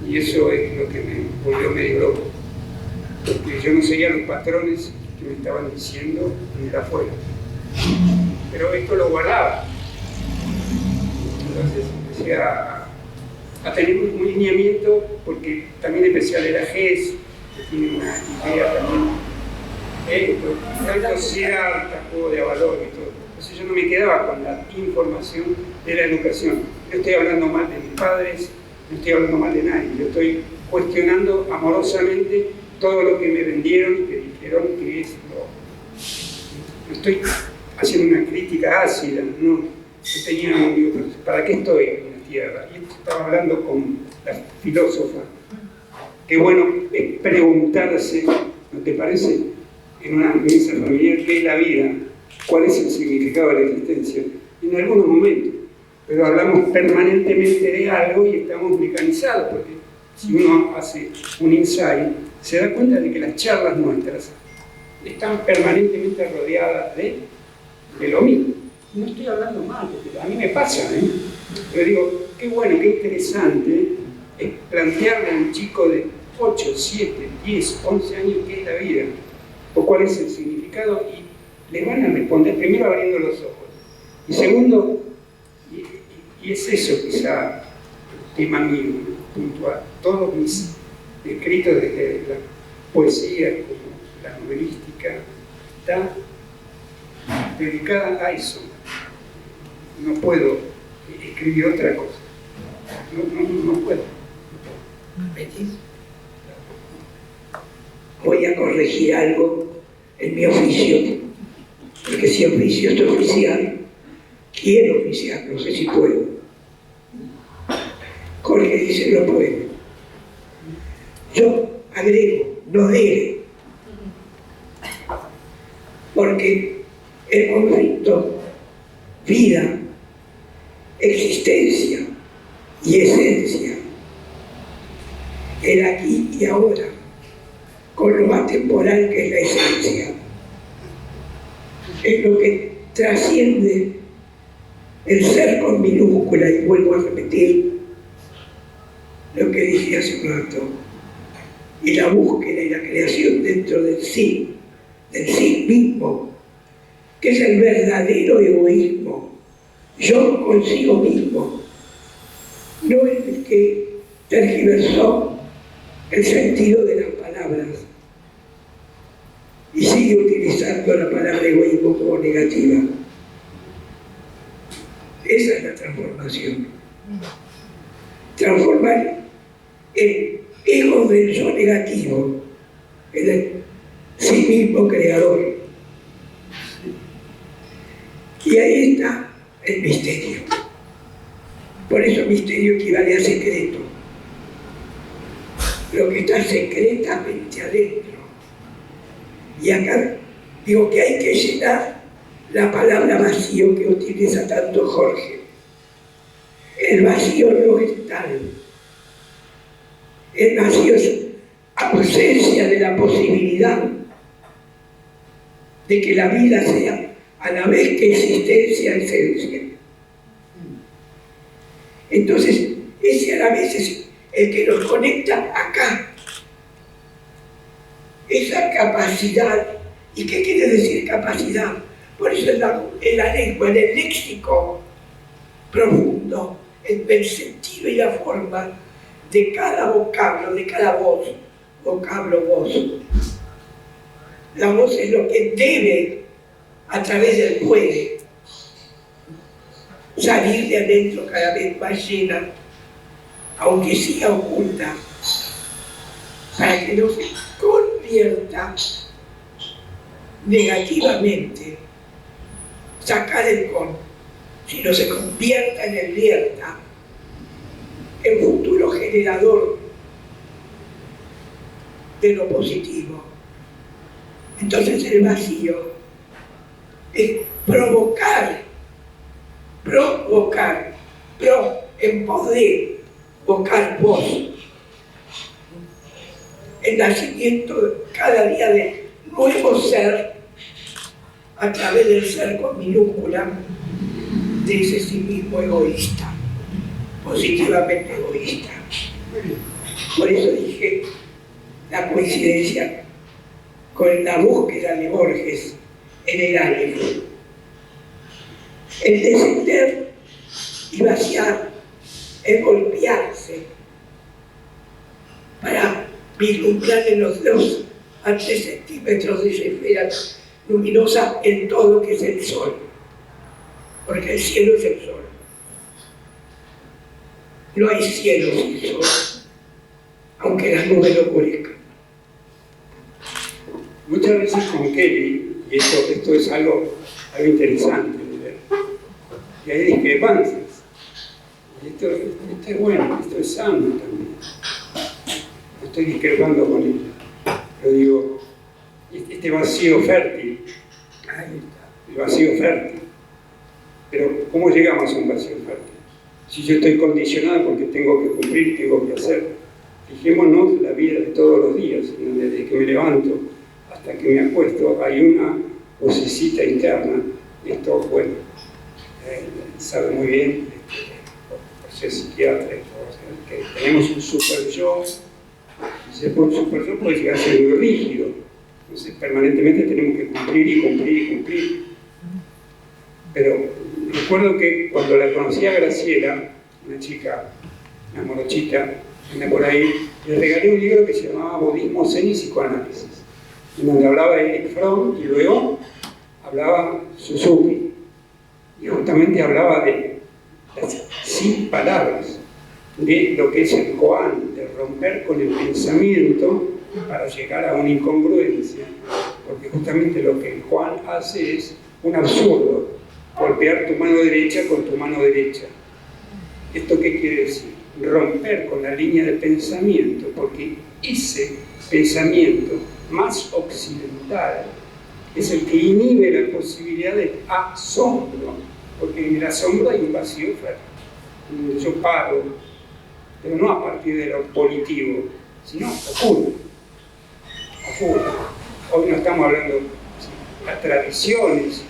Y eso es lo que me volvió medio loco, porque yo no seguía los patrones que me estaban diciendo desde afuera. Pero esto lo guardaba. Entonces empecé a tener un lineamiento, porque también empecé a leer a Hess, que tiene una idea también. Alta sociedad, juego de valor y todo. Entonces yo no me quedaba con la información de la educación. No estoy hablando mal de mis padres, no estoy hablando mal de nadie. Yo estoy cuestionando amorosamente todo lo que me vendieron y que dijeron que es lo... No estoy haciendo una crítica ácida, no. Yo tenía un digo, ¿para qué estoy en la tierra? Y estaba hablando con la filósofa. Qué bueno es preguntarse, ¿no te parece? En una mesa familiar, ¿qué es la vida? ¿Cuál es el significado de la existencia? En algunos momentos, pero hablamos permanentemente de algo y estamos mecanizados, porque si uno hace un ensayo, se da cuenta de que las charlas nuestras están permanentemente rodeadas de lo mismo. No estoy hablando mal, porque a mí me pasa, ¿eh? Pero digo, qué bueno, qué interesante es plantearle a un chico de 8, 7, 10, 11 años qué es la vida, o cuál es el significado, y le van a responder primero abriendo los ojos, y segundo, y es eso quizá el tema mío, puntual. Todos mis escritos, desde la poesía como la novelística, está dedicada a eso. No puedo escribir otra cosa, no puedo. Voy a corregir algo en mi oficio, porque si oficio es oficial, quiero oficiar, no sé si puedo. Jorge dice no puedo. Yo agrego, no debe, porque el conflicto, vida, existencia y esencia, el aquí y ahora, con lo atemporal que es la esencia, es lo que trasciende el ser con minúscula, y vuelvo a repetir lo que dije hace un rato, y la búsqueda y la creación dentro del sí mismo, que es el verdadero egoísmo, yo consigo mismo, no el que tergiversó el sentido de las palabras y sigue utilizando la palabra egoísmo como negativa. Esa es la transformación. Transformar el ego del yo negativo en el sí mismo creador. Y ahí está el misterio. Por eso misterio equivale a secreto. Lo que está secretamente adentro. Y acá digo que hay que llenar la palabra vacío que utiliza tanto Jorge. El vacío no es tal. El vacío es ausencia de la posibilidad de que la vida sea a la vez que existencia, esencia. Entonces, ese a la vez es el que nos conecta acá. Esa capacidad. ¿Y qué quiere decir capacidad? Por eso en la lengua, en el léxico profundo, en el sentido y la forma, de cada vocablo, de cada voz, vocablo, voz. La voz es lo que debe, a través del puede, salir de adentro cada vez más llena, aunque siga oculta, para que no se convierta negativamente, sacar el con, sino se convierta en el vierta, en futuro generador de lo positivo. Entonces el vacío es provocar, en pos de vocar voz, el nacimiento cada día de nuevo ser a través del ser con minúscula de ese sí mismo egoísta, positivamente egoísta. Por eso dije la coincidencia con la búsqueda de Borges en el ánimo. El descender y vaciar es golpearse para vislumbrar en los 2 a 3 centímetros de esa esfera luminosa en todo lo que es el sol, porque el cielo es el sol. No hay cielo sin sol, aunque las nubes lo oscurezcan. Muchas veces con Kelly, y esto es algo interesante de ver, y hay discrepancias. Y esto es bueno, esto es sano también. No estoy discrepando con ella, pero digo, este vacío fértil, el vacío fértil. Pero ¿cómo llegamos a un vacío fértil? Si yo estoy condicionado porque tengo que cumplir, tengo que hacer. Fijémonos la vida de todos los días, desde que me levanto hasta que me acuesto, hay una vocecita interna. Esto, bueno, sabe muy bien, por ser psiquiatra, que tenemos un super yo, y ese super yo puede llegar a ser muy rígido. Entonces, permanentemente tenemos que cumplir y cumplir y cumplir. Pero recuerdo que cuando la conocí a Graciela, una chica, una morochita, anda por ahí, le regalé un libro que se llamaba Budismo, Zen y Psicoanálisis, en donde hablaba de Eric Fromm y luego hablaba Suzuki. Y justamente hablaba de las 100 palabras, de lo que es el koan, de romper con el pensamiento para llegar a una incongruencia, porque justamente lo que el koan hace es un absurdo, golpear tu mano derecha con tu mano derecha. ¿Esto qué quiere decir? Romper con la línea de pensamiento, porque ese pensamiento más occidental es el que inhibe la posibilidad de asombro, porque en el asombro hay un vacío fértil. Yo paro, pero no a partir de lo volitivo, sino oculto. Hoy no estamos hablando de las tradiciones,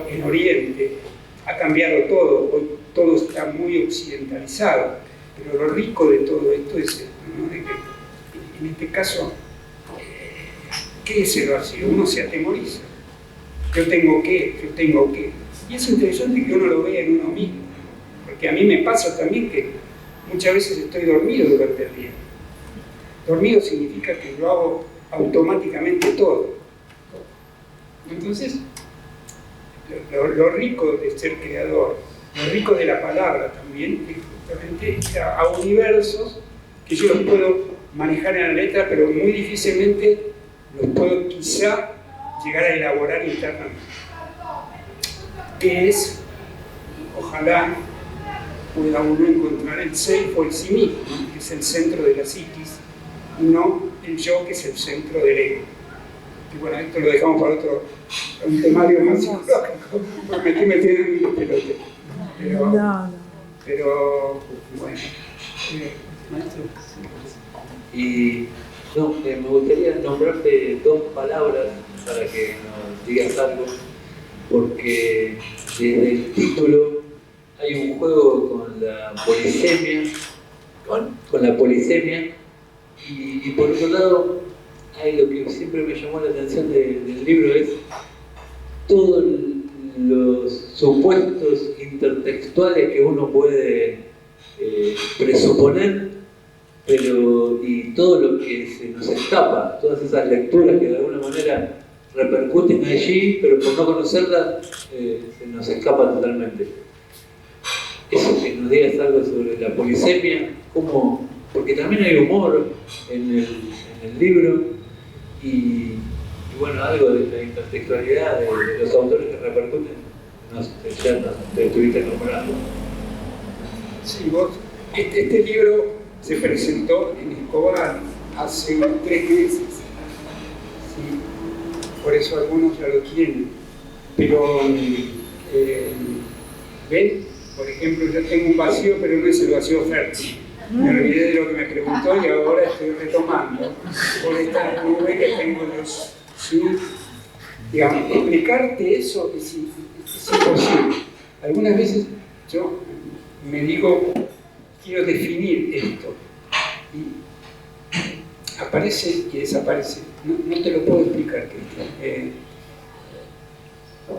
en Oriente ha cambiado todo, hoy todo está muy occidentalizado, pero lo rico de todo esto es esto, ¿no? De que, en este caso, ¿qué es el vacío? Uno se atemoriza. Yo tengo que. Y es interesante que uno lo vea en uno mismo, porque a mí me pasa también que muchas veces estoy dormido durante el día. Dormido significa que yo hago automáticamente todo. Entonces, lo rico de ser creador, lo rico de la palabra también, es justamente ir a universos que yo los puedo manejar en la letra, pero muy difícilmente los puedo quizá llegar a elaborar internamente. Que es, ojalá pueda uno encontrar el self o el sí mismo, ¿no? Que es el centro de la psiquis, y no el yo, que es el centro del ego. Y bueno, esto lo dejamos para un temario más psicológico, porque me estoy metiendo en mi pelote. Pero bueno, maestro. Y no, me gustaría nombrarte 2 palabras para que nos digas algo, porque desde el título hay un juego con la polisemia, y por otro lado hay lo que siempre me llamó la atención del libro, es todos los supuestos intertextuales que uno puede presuponer pero y todo lo que se nos escapa, todas esas lecturas que de alguna manera repercuten allí, pero por no conocerlas se nos escapa totalmente. Eso, que nos digas algo sobre la polisemia, cómo, porque también hay humor en el libro y bueno, algo de la intertextualidad de los autores que repercuten, no sé, ya te estuviste nombrando. Sí, vos, este libro se presentó en Escobar hace unos 3 meses. ¿Sí? Por eso algunos ya lo tienen. Pero, ¿ven? Por ejemplo, yo tengo un vacío, pero no es el vacío fértil. Me olvidé de lo que me preguntó y ahora estoy retomando por esta nube que tengo los... ¿Sí? Digamos, explicarte eso es imposible. Algunas veces yo me digo, quiero definir esto, y aparece y desaparece. No te lo puedo explicar, Cristian.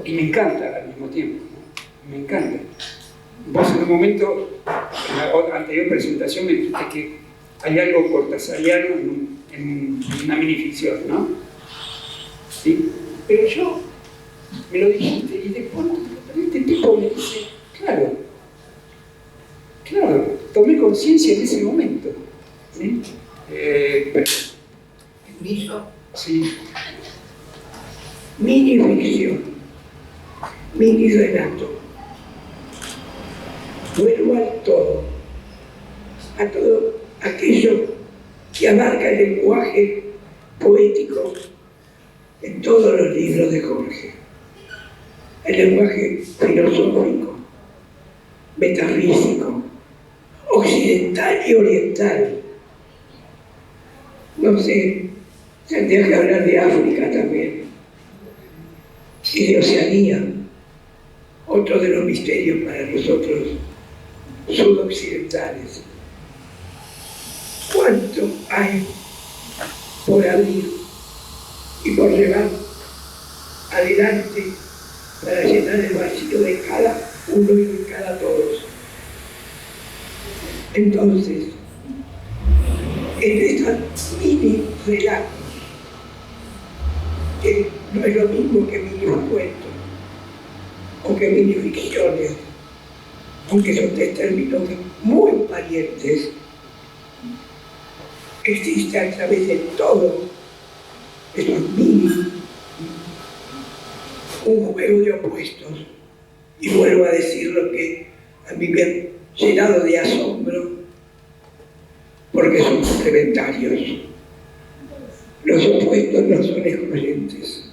Y me encanta al mismo tiempo, ¿no? Me encanta. Vos en un momento, en la anterior presentación, me dijiste que hay algo cortasariano en una minificción, ¿no? ¿Sí? Pero yo me lo dijiste y después este tipo me dice, claro, tomé conciencia en ese momento. ¿Sí? ¿Permiso? Sí. Mini ficción, mini relato. Vuelvo a todo aquello que abarca el lenguaje poético en todos los libros de Jorge. El lenguaje filosófico, metafísico, occidental y oriental. No sé, tendría que hablar de África también, y de Oceanía, otro de los misterios para nosotros sudoccidentales. ¿Cuánto hay por abrir y por llevar adelante para llenar el vacío de cada uno y de cada todos? Entonces, en esta mini relato, que no es lo mismo que mini cuentos o que mini ficciones, aunque son 3 términos muy parientes, existe a través de todo estos mini un juego de opuestos. Y vuelvo a decir lo que a mí me han llenado de asombro, porque son complementarios. Los opuestos no son excluyentes,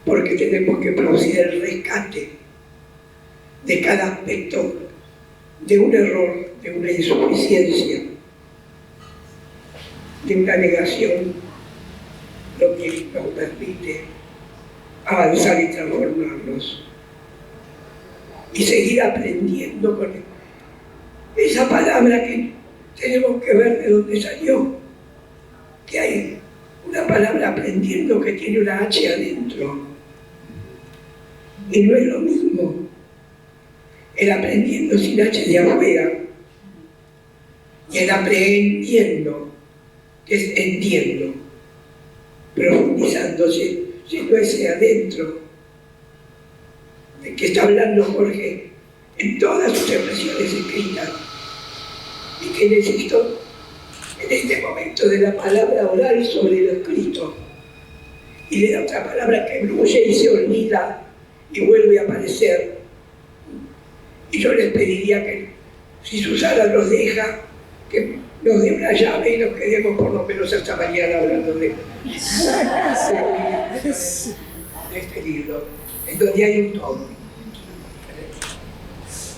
porque tenemos que producir el rescate de cada aspecto de un error, de una insuficiencia, de una negación, lo que nos permite avanzar y transformarnos y seguir aprendiendo con esa palabra que tenemos que ver de dónde salió, que hay una palabra aprendiendo que tiene una H adentro, y no es lo mismo el aprendiendo sin H de afuera y el aprendiendo, que es entiendo, profundizándose, siendo ese adentro de que está hablando Jorge en todas sus expresiones escritas, y que necesito en este momento de la palabra oral sobre lo escrito, y le da otra palabra que fluye y se olvida y vuelve a aparecer. Y yo les pediría que, si Susana nos deja, que nos dé una llave y nos quedemos por lo menos hasta mañana hablando de este libro, en donde hay un todo.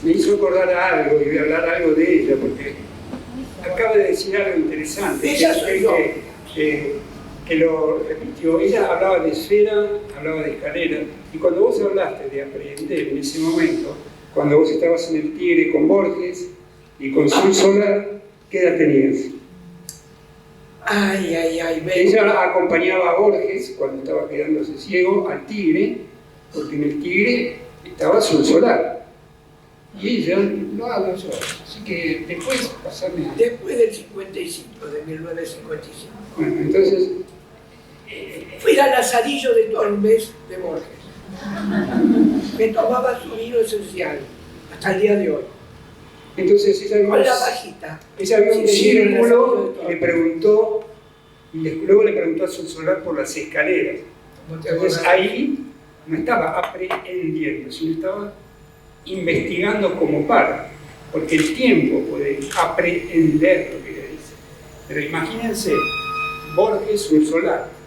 Me hizo acordar algo y voy a hablar algo de ella, porque acaba de decir algo interesante. Ella soy yo. Que lo repitió. Ella hablaba de esfera, hablaba de escalera, y cuando vos hablaste de aprender en ese momento, cuando vos estabas en el Tigre con Borges y con Sol Solar, ¿qué edad tenías? Ay, Ella acompañaba a Borges cuando estaba quedándose ciego al Tigre, porque en el Tigre estaba Sol Solar. Y yo lo hago yo. Así que después pasarme a... Después del 55, de 1955. Bueno, entonces... Fui al asadillo de Tormes de Borges. Me tomaba su vino esencial hasta el día de hoy. Entonces ella Con la bajita. Ella vio un Sí, en el asadillo círculo, de le Tormes. preguntó, y luego le preguntó a su solar por las escaleras. Entonces ahí no estaba aprendiendo, sino estaba investigando como para, porque el tiempo puede aprender lo que le dice. Pero imagínense, Borges, su solar.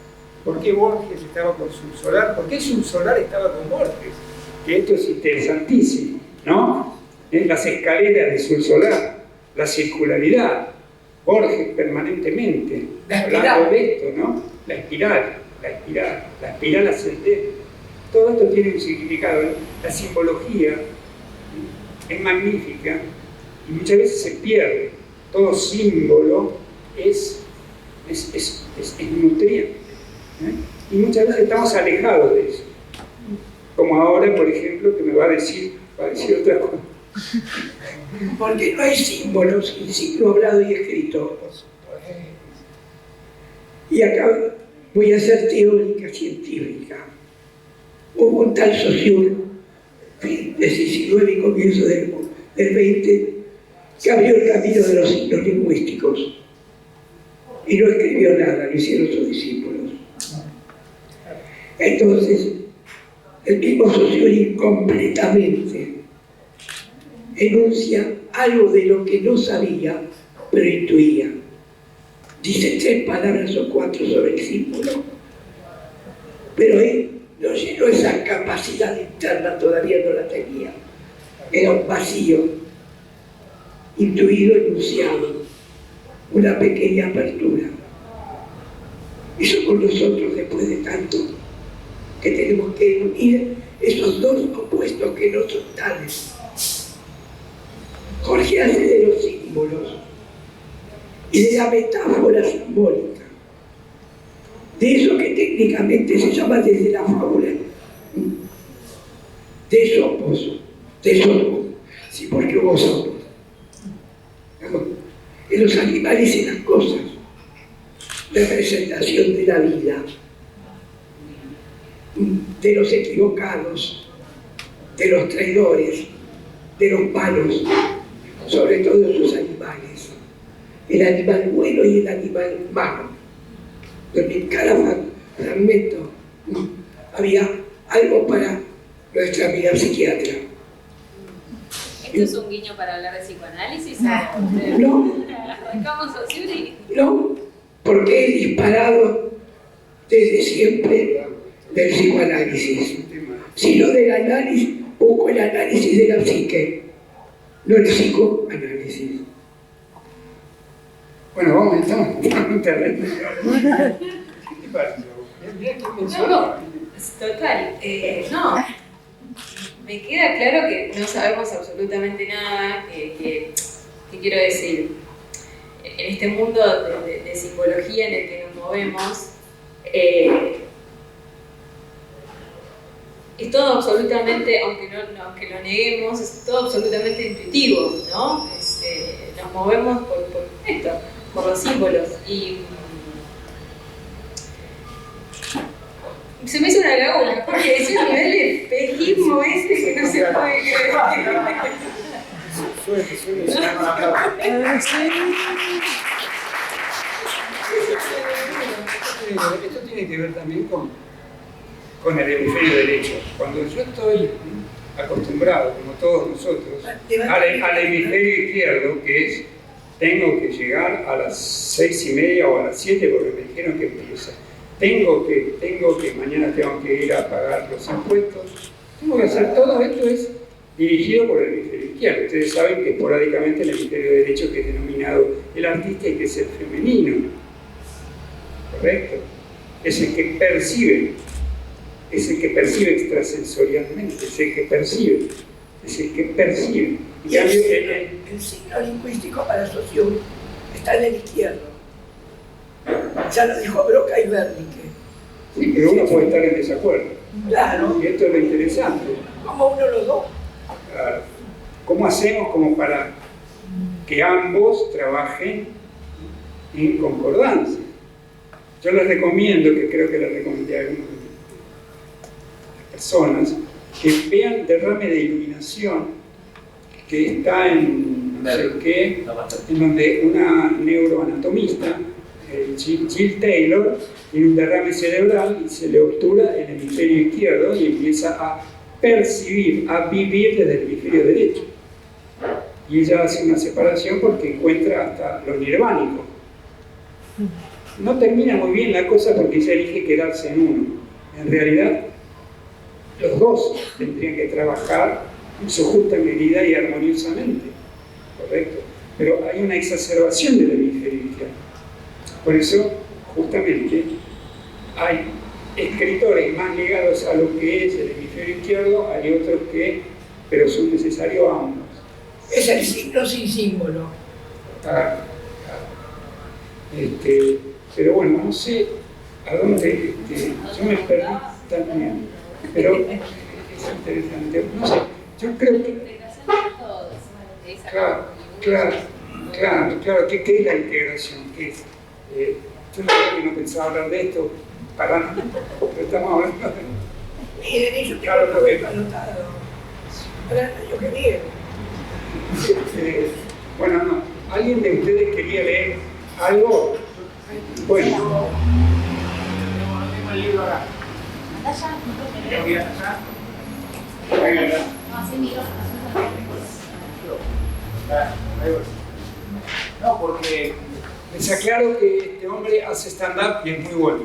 ¿Por qué Borges estaba con su solar? ¿Por qué su solar estaba con Borges? Que esto es interesantísimo, ¿no? Las escaleras de su solar, la circularidad, Borges permanentemente hablando de esto, ¿no? La espiral ascendente. Todo esto tiene un significado. La simbología es magnífica y muchas veces se pierde. Todo símbolo es nutriente. Y muchas veces estamos alejados de eso. Como ahora, por ejemplo, que me va a decir otra cosa. Porque no hay símbolos sin signo hablado y escrito. Y acá voy a ser teórica científica. Hubo un tal Saussure, fin del XIX y comienzo del XX, que abrió el camino de los signos lingüísticos. Y no escribió nada, lo hicieron sus discípulos. Entonces, el mismo Saussure completamente enuncia algo de lo que no sabía, pero intuía. Dice 3 palabras o 4 sobre el símbolo, pero él no llenó esa capacidad interna, todavía no la tenía. Era un vacío, intuido, enunciado, una pequeña apertura. Y somos nosotros, después de tanto, que tenemos que unir esos dos opuestos que no son tales. Jorge hace de los símbolos y de la metáfora simbólica, de eso que técnicamente se llama desde la fábula, de Sopos, sí, porque hubo Sopos. En los animales y las cosas, representación de la vida, de los equivocados, de los traidores, de los malos, sobre todo sus animales, el animal bueno y el animal malo, donde en cada fragmento había algo para nuestra amiga psiquiatra. ¿Esto es un guiño para hablar de psicoanálisis? No, ¿Arrancamos a Suri? no, porque he disparado desde siempre del psicoanálisis, sino del análisis, poco el análisis de la psique, no el psicoanálisis. Bueno, vamos, estamos en internet. ¿Qué pasa? Mirá quién mencionó. Total, no. Me queda claro que no sabemos absolutamente nada, que quiero decir, en este mundo de psicología en el que nos movemos, es todo absolutamente, aunque lo neguemos, es todo absolutamente intuitivo, ¿no? Nos movemos por esto, por los símbolos. Y se me hizo una laguna, porque es un nivel de espejismo que no se puede creer. Esto tiene que ver también con el hemisferio derecho. Cuando yo estoy acostumbrado, como todos nosotros, al hemisferio izquierdo, que es, tengo que llegar a las 6:30 o a las 7 porque me dijeron que empieza. Tengo que, mañana tengo que ir a pagar los impuestos. Tengo que hacer todo esto, es dirigido por el hemisferio izquierdo. Ustedes saben que esporádicamente el hemisferio derecho, que es denominado el artista, hay que ser femenino. ¿Correcto? Es el que percibe extrasensorialmente, es el que percibe. Y el signo lingüístico para Saussure está en el izquierdo. Ya lo dijo Broca y Wernicke. Sí, pero uno puede estar en desacuerdo. Claro. Y esto es lo interesante. Como uno los dos. Claro. ¿Cómo hacemos como para que ambos trabajen en concordancia? Yo les recomiendo, que creo que les recomendé a algunas personas, que vean Derrame de Iluminación, que está en no sé qué, en donde una neuroanatomista, Jill Taylor, tiene un derrame cerebral y se le obtura el hemisferio izquierdo y empieza a percibir, a vivir desde el hemisferio derecho. Y ella hace una separación porque encuentra hasta lo nirvánico. No termina muy bien la cosa porque ella elige quedarse en uno. En realidad, los dos tendrían que trabajar en su justa medida y armoniosamente, ¿correcto? Pero hay una exacerbación del hemisferio izquierdo. Por eso, justamente, hay escritores más ligados a lo que es el hemisferio izquierdo, hay otros que, pero son necesarios ambos. Es el signo sin símbolo. Claro. Pero bueno, no sé a dónde, yo me perdí también, pero es interesante, no sé, yo creo que... Claro, ¿qué es la integración? ¿Qué es? Yo la verdad que no pensaba hablar de esto, pero estamos hablando de... Miren, yo Claro, tengo porque- todo anotado para el año que viene. Bueno, no, ¿alguien de ustedes quería leer algo? Bueno, No tengo el libro acá. ¿Tengo que ir allá? Ahí voy. No, porque les aclaro que este hombre hace stand-up y es muy bueno.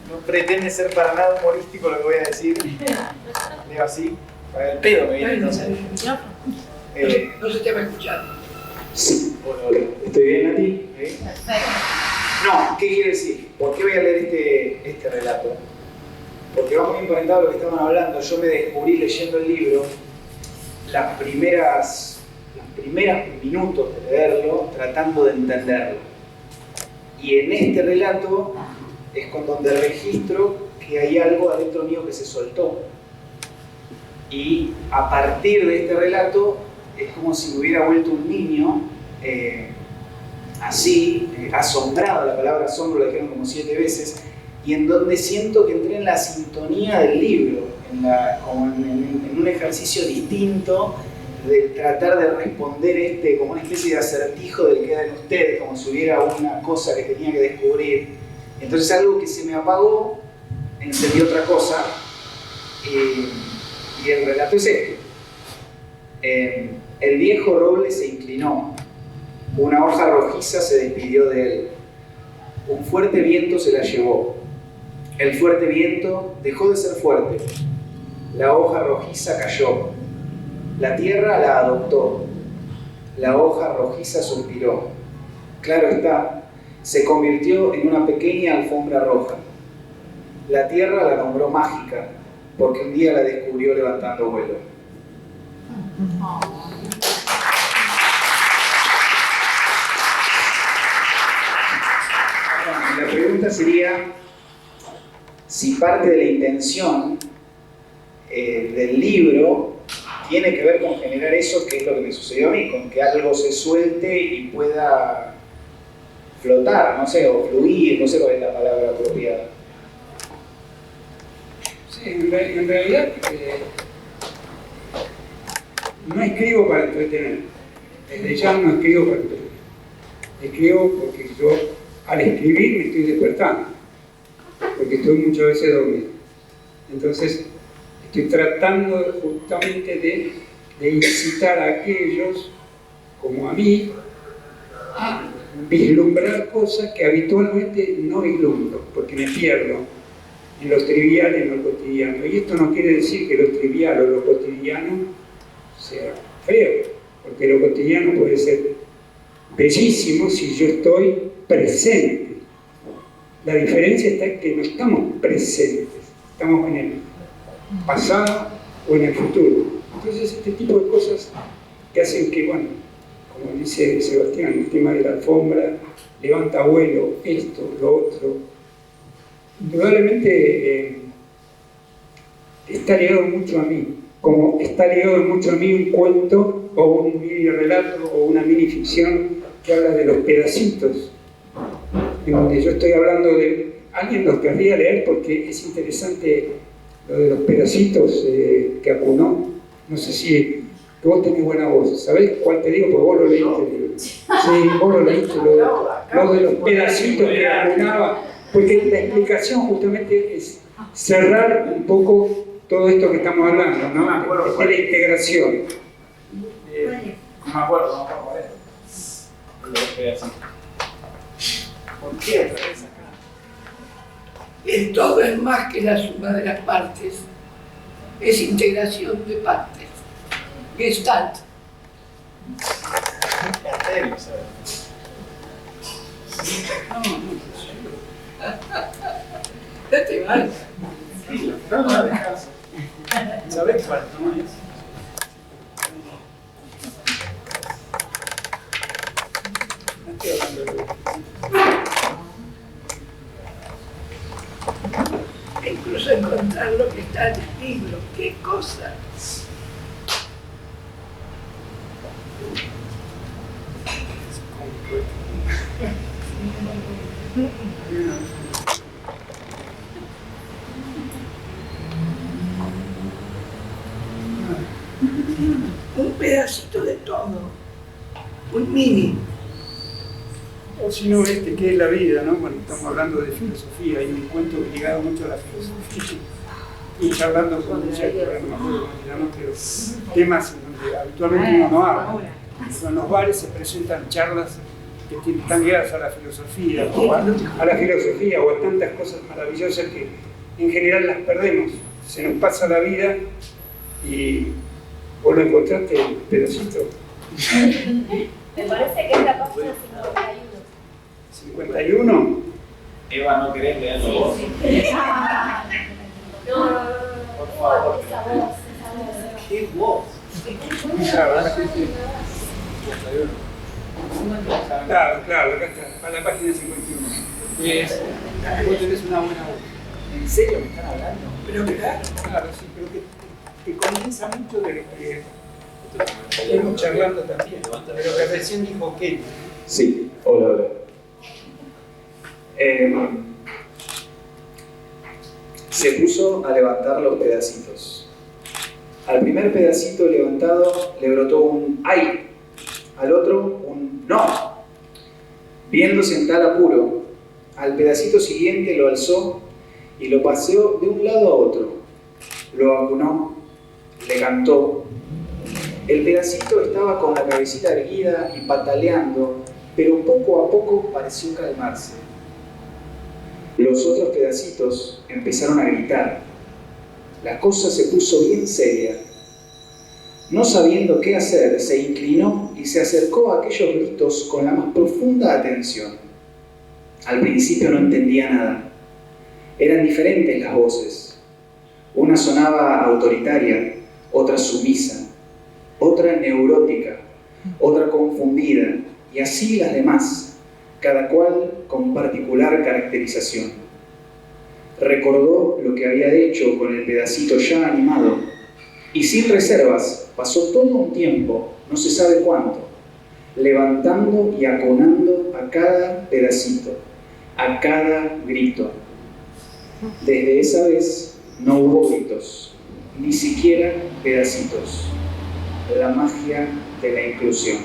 no pretende ser para nada humorístico lo que voy a decir. Digo así, para el pedo me viene entonces. No se te va a escuchar. Sí. Hola. ¿Estoy bien, Nati? ¿Sí? No, ¿qué quiere decir? ¿Por qué voy a leer este relato? Porque va muy emparentado a lo que estaban hablando. Yo me descubrí leyendo el libro los primeros minutos de leerlo, tratando de entenderlo. Y en este relato es con donde registro que hay algo adentro mío que se soltó. Y a partir de este relato es como si me hubiera vuelto un niño, asombrado, la palabra asombro la dijeron como 7 veces, y en donde siento que entré en la sintonía del libro, como en un ejercicio distinto de tratar de responder como una especie de acertijo del que eran ustedes, como si hubiera una cosa que tenía que descubrir. Entonces algo que se me apagó, encendí otra cosa, y el relato es este. El viejo roble se inclinó, una hoja rojiza se despidió de él, un fuerte viento se la llevó, el fuerte viento dejó de ser fuerte, la hoja rojiza cayó, la tierra la adoptó, la hoja rojiza suspiró, claro está, se convirtió en una pequeña alfombra roja, la tierra la nombró mágica, porque un día la descubrió levantando vuelo. La pregunta sería si parte de la intención del libro tiene que ver con generar eso que es lo que me sucedió a mí, con que algo se suelte y pueda flotar, no sé, o fluir, no sé cuál es la palabra apropiada. Sí, en realidad no escribo para entretener. Desde ya no escribo para entretener. Escribo porque yo al escribir me estoy despertando, porque estoy muchas veces dormido. Entonces estoy tratando justamente de incitar a aquellos, como a mí, a vislumbrar cosas que habitualmente no vislumbro, porque me pierdo en lo trivial, en lo cotidiano. Y esto no quiere decir que lo trivial o lo cotidiano sea feo, porque lo cotidiano puede ser bellísimo si yo estoy presente. La diferencia está en que no estamos presentes, estamos en el pasado o en el futuro. Entonces este tipo de cosas que hacen que, bueno, como dice Sebastián, el tema de la alfombra, levanta vuelo, esto, lo otro, indudablemente está ligado mucho a mí. como está ligado mucho a mí un cuento o un mini relato o una mini ficción que habla de los pedacitos, en donde yo estoy hablando de... Alguien los querría leer porque es interesante lo de los pedacitos que acunó. No sé si vos tenés buena voz, ¿sabés cuál te digo? Porque vos lo leíste. Sí, vos lo leíste, lo de los pedacitos que acunaba. Porque la explicación justamente es cerrar un poco todo esto que estamos hablando, ¿no? De la integración. No me acuerdo de eso. ¿Por qué otra vez acá? El todo es más que la suma de las partes. Es integración de partes. Gestalt. Date mal. ¿Sabés cuál no es? No estoy hablando de... Incluso encontrar lo que está en el libro. ¿Qué cosa? Un pedacito de todo. Un mini. O si no, que es la vida, ¿no? Bueno, estamos hablando de filosofía, hay un cuento ligado mucho a la filosofía. Y charlando con un chico, no me acuerdo cómo se llama, pero temas en donde habitualmente uno no habla. Pero en los bares se presentan charlas que están ligadas a la filosofía, o a la filosofía o a tantas cosas maravillosas que en general las perdemos. Se nos pasa la vida y vos lo encontraste en un pedacito. Me parece que es la página 51. ¿51? Eva, ¿no querés leerlo vos? Por favor. Esa voz. ¿Qué voz? Claro, acá está, a la página 51. Vos tenés una buena voz. ¿En serio me están hablando? Pero Claro, sí, pero que condensa mucho de lo que estamos charlando también, de lo que recién dijo Kenny. Sí, hola. Se puso a levantar los pedacitos. Al primer pedacito levantado le brotó un ¡ay! Al otro un ¡no! Viéndose en tal apuro, al pedacito siguiente lo alzó y lo paseó de un lado a otro. Lo acunó, le cantó. El pedacito estaba con la cabecita erguida y pataleando, pero poco a poco pareció calmarse. Los otros pedacitos empezaron a gritar. La cosa se puso bien seria. No sabiendo qué hacer, se inclinó y se acercó a aquellos gritos con la más profunda atención. Al principio no entendía nada. Eran diferentes las voces. Una sonaba autoritaria, otra sumisa, otra neurótica, otra confundida, y así las demás, cada cual con particular caracterización. Recordó lo que había hecho con el pedacito ya animado, y sin reservas pasó todo un tiempo, no se sabe cuánto, levantando y aconando a cada pedacito, a cada grito. Desde esa vez no hubo gritos, ni siquiera pedacitos. La magia de la inclusión.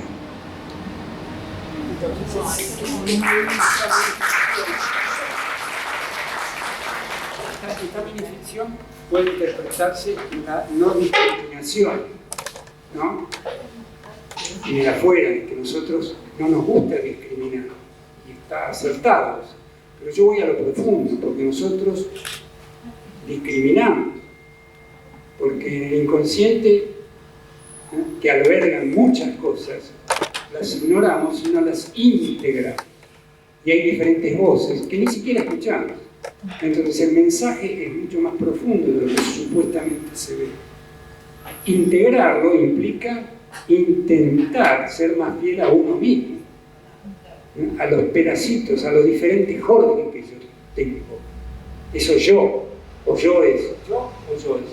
Esta minificción puede interpretarse en la no discriminación, ¿no? Y de afuera, en que nosotros no nos gusta discriminar, y está acertado. Pero yo voy a lo profundo, porque nosotros discriminamos, porque el inconsciente, que alberga muchas cosas, las ignoramos y no las integramos. Y hay diferentes voces que ni siquiera escuchamos. Entonces el mensaje es mucho más profundo de lo que supuestamente se ve. Integrarlo implica intentar ser más fiel a uno mismo, ¿no? A los pedacitos, a los diferentes Jorge que yo tengo. Eso yo, o yo es, yo o yo es.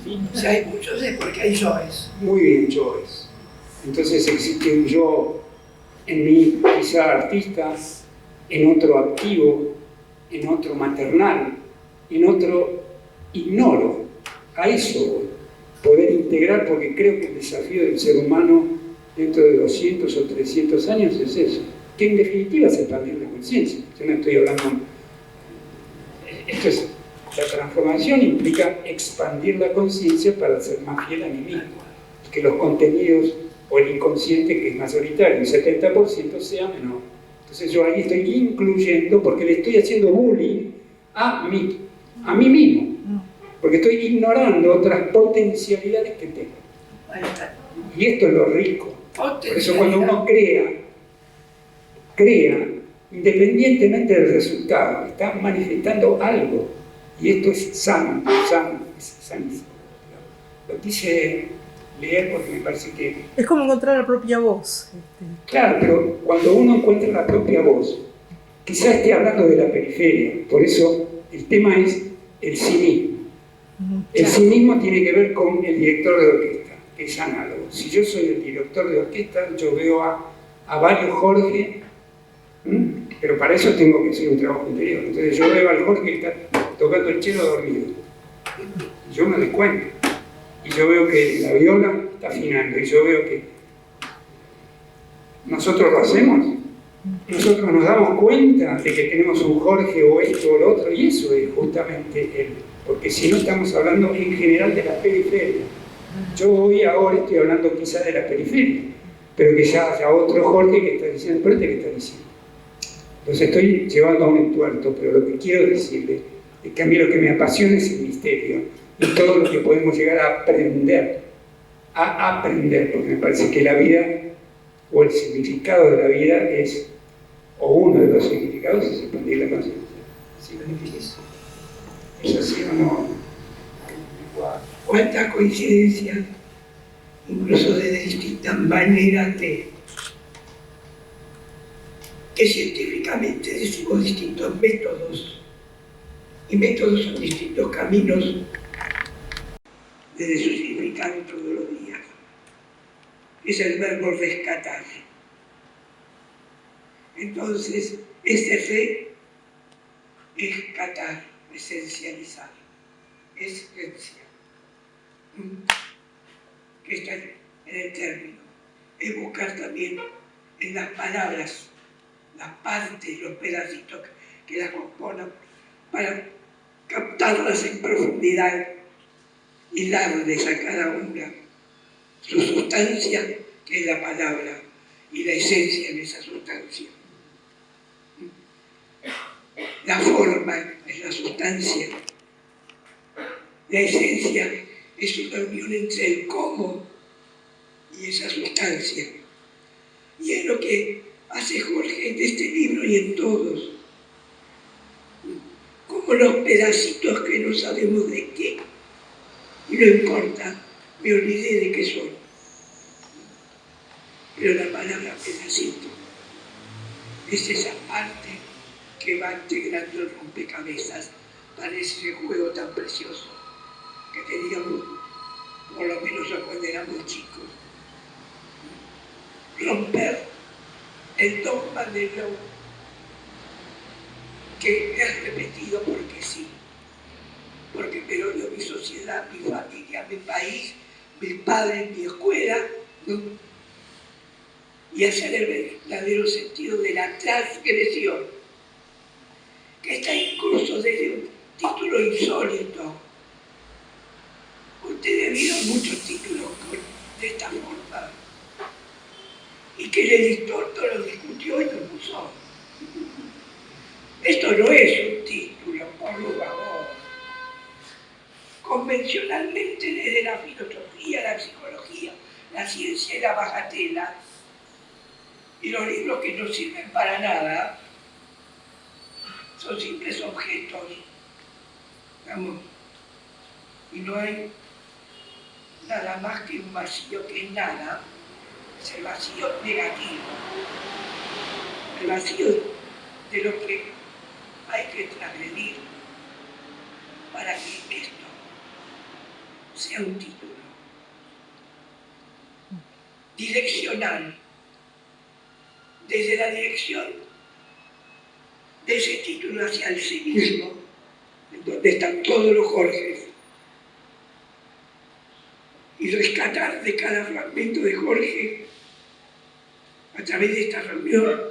Si hay muchos es porque hay yoes. Muy bien, yoes. Entonces existe un yo en mí, quizá artista, en otro activo, en otro maternal, en otro ignoro. A eso voy. Poder integrar, porque creo que el desafío del ser humano dentro de 200 o 300 años es eso, que en definitiva es expandir la conciencia. Yo no estoy hablando... Esto es, la transformación implica expandir la conciencia para ser más fiel a mí mismo, que los contenidos o el inconsciente, que es mayoritario, un 70%, sea menor. Entonces yo ahí estoy incluyendo, porque le estoy haciendo bullying a mí mismo, porque estoy ignorando otras potencialidades que tengo. Y esto es lo rico. Por eso cuando uno crea, independientemente del resultado, está manifestando algo. Y esto es sano, es sanísimo. Lo quise leer porque me parece que... Es como encontrar la propia voz. Claro, pero cuando uno encuentra la propia voz, quizás esté hablando de la periferia. Por eso el tema es el cinismo. El cinismo tiene que ver con el director de orquesta, que es análogo. Si yo soy el director de orquesta, yo veo a varios Jorge, pero para eso tengo que hacer un trabajo interior. Entonces yo veo al Jorge que está tocando el cello dormido. Yo me doy cuenta. Y yo veo que la viola está afinando. Y yo veo que nosotros lo hacemos. Nosotros nos damos cuenta de que tenemos un Jorge o esto o lo otro. Y eso es justamente el... Porque si no estamos hablando en general de la periferia. Yo hoy ahora estoy hablando quizás de la periferia. Pero que ya haya otro Jorge que está diciendo, pero ¿qué está diciendo? Los estoy llevando a un entuerto, pero lo que quiero decirle es que a mí lo que me apasiona es el misterio y todo lo que podemos llegar a aprender, porque me parece que la vida, o el significado de la vida es, o uno de los significados es expandir la conciencia. ¿Sí? ¿Es así o no? ¿Cuántas coincidencias, incluso de distintas maneras que científicamente decimos distintos métodos, y métodos son distintos caminos de su significado todos los días? Es el verbo rescatar. Entonces, este fe es catar, esencializar, esencia, que está en el término, es buscar también en las palabras, las partes, los pedacitos que las componen, para captarlas en profundidad y darles a cada una su sustancia, que es la palabra, y la esencia en esa sustancia. La forma es la sustancia, la esencia es una unión entre el cómo y esa sustancia. Y es lo que hace Jorge en este libro y en todos. Como los pedacitos que no sabemos de qué, y no importa, me olvidé de qué son. Pero la palabra pedacito es esa parte que va integrando el rompecabezas para ese juego tan precioso que teníamos, por lo menos cuando éramos chicos. Romper el dogma de lo que es repetido porque sí, porque pero yo, mi sociedad, mi familia, mi país, mis padres, mi escuela, ¿no? Y hacer el verdadero sentido de la transgresión, que está incluso desde un título insólito. Ustedes vieron muchos títulos de esta forma, y que el editor no lo discutió y lo puso. Esto no es un título, por favor. Convencionalmente, desde la filosofía, la psicología, la ciencia y la bagatela, y los libros que no sirven para nada, son simples objetos, digamos, y no hay nada más que un vacío que es nada, es el vacío negativo, el vacío de lo que hay que transgredir para que esto sea un título direccional, desde la dirección de ese título hacia el sí mismo, donde están todos los Jorges, y rescatar de cada fragmento de Jorge, a través de esta reunión,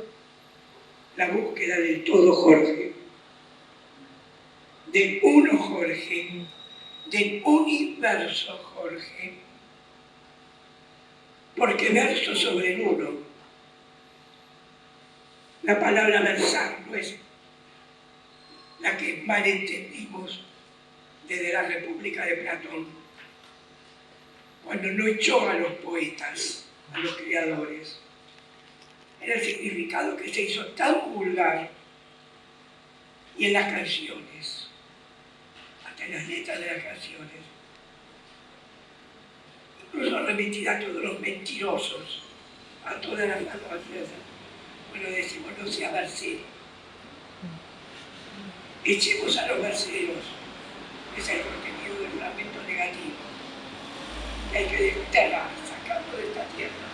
la búsqueda del todo Jorge, del uno Jorge, del universo Jorge, porque verso sobre el uno, la palabra versar no es la que mal entendimos desde la República de Platón, cuando no echó a los poetas, a los creadores. Era el significado que se hizo tan vulgar, y en las canciones, hasta en las letras de las canciones, incluso remitida a todos los mentirosos, a todas las fantasías. Bueno, decimos, no sea versero. Echemos a los verseros, ese es el contenido del fragmento negativo. Y hay que desterrar, sacarlo de esta tierra,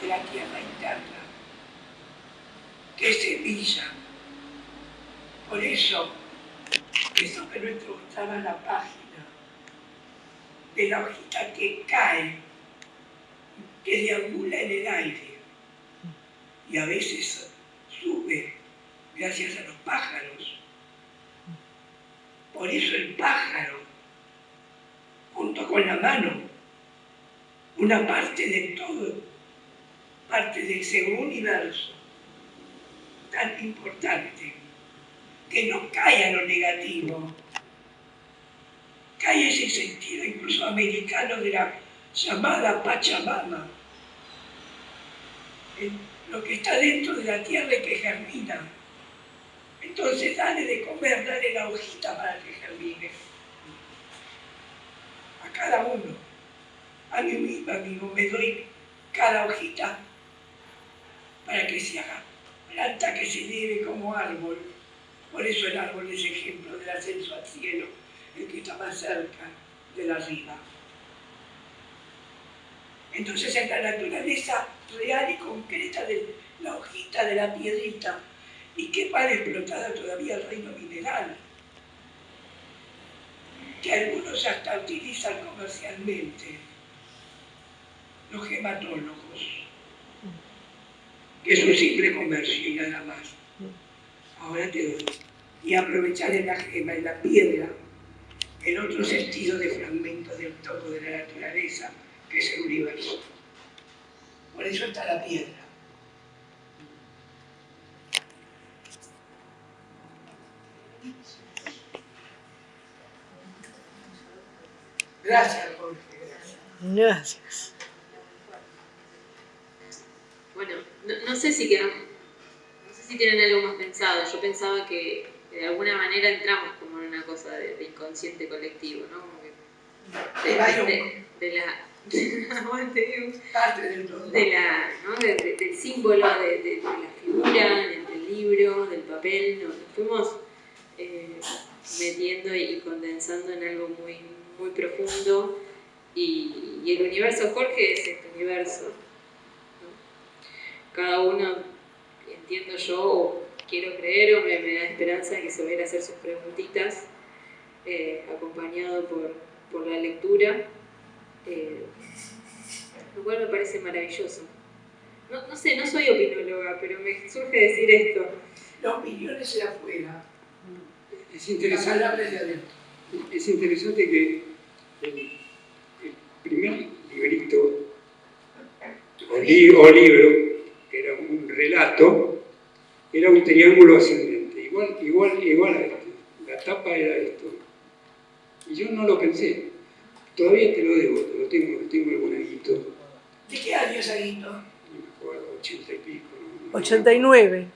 de la tierra interna, que es semilla. Por eso que nuestro gustaba la página de la hojita que cae, que deambula en el aire, y a veces sube gracias a los pájaros. Por eso el pájaro, junto con la mano, una parte del todo, parte de ese universo tan importante, que no cae a lo negativo, cae ese sentido incluso americano de la llamada Pachamama, lo que está dentro de la tierra y que germina. Entonces dale de comer, dale la hojita para que germine. A cada uno, a mí misma mismo me doy cada hojita para que se haga planta que se eleve como árbol. Por eso el árbol es ejemplo del ascenso al cielo, el que está más cerca de la arriba. Entonces en la naturaleza real y concreta de la hojita de la piedrita, y qué mal explotada todavía el reino mineral, que algunos hasta utilizan comercialmente, los gematólogos, que es un simple comercio y nada más. Ahora te doy. Y aprovechar en la gema, en la piedra, el otro sentido de fragmento del todo de la naturaleza, que es el universo. Por eso está la piedra. Gracias, Jorge. Gracias. Bueno, no sé si tienen algo más pensado. Yo pensaba que de alguna manera entramos como en una cosa de inconsciente colectivo, ¿no? Como que del símbolo, de la figura, del libro, del papel, nos fuimos metiendo y condensando en algo muy, muy profundo, y el universo Jorge es este universo, ¿no? Cada uno, entiendo yo, o quiero creer, o me da esperanza de que se vayan a hacer sus preguntitas, acompañado por la lectura, lo cual me parece maravilloso. No sé, no soy opinóloga, pero me surge decir esto. La opinión es de afuera. Es interesante, es interesante que el primer librito o libro, que era un relato, era un triángulo ascendente, igual a este. La tapa era esto. Y yo no lo pensé. Todavía te lo debo, lo tengo el monaguito. ¿De qué año es Aguito? No me acuerdo, 80 y pico. ¿no? 89.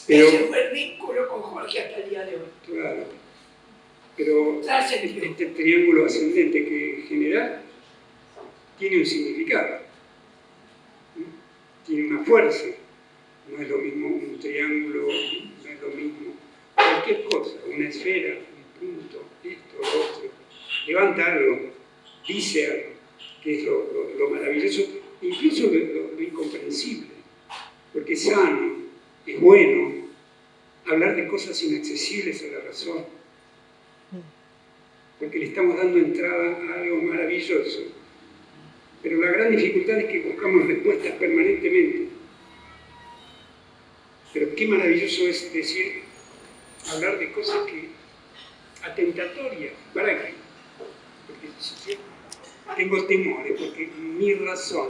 Pero, ese fue el vínculo con Jorge hasta el día de hoy. Claro. Pero este triángulo ascendente que en general tiene un significado, ¿no? Tiene una fuerza. No es lo mismo un triángulo, no es lo mismo cualquier cosa, una esfera, un punto, esto, lo otro. levanta algo, dice algo, que es lo maravilloso, incluso lo incomprensible, porque es sano, es bueno hablar de cosas inaccesibles a la razón, porque le estamos dando entrada a algo maravilloso. Pero la gran dificultad es que buscamos respuestas permanentemente. Pero qué maravilloso es decir, hablar de cosas que atentatorias. ¿Para qué? Porque si yo tengo temores, porque mi razón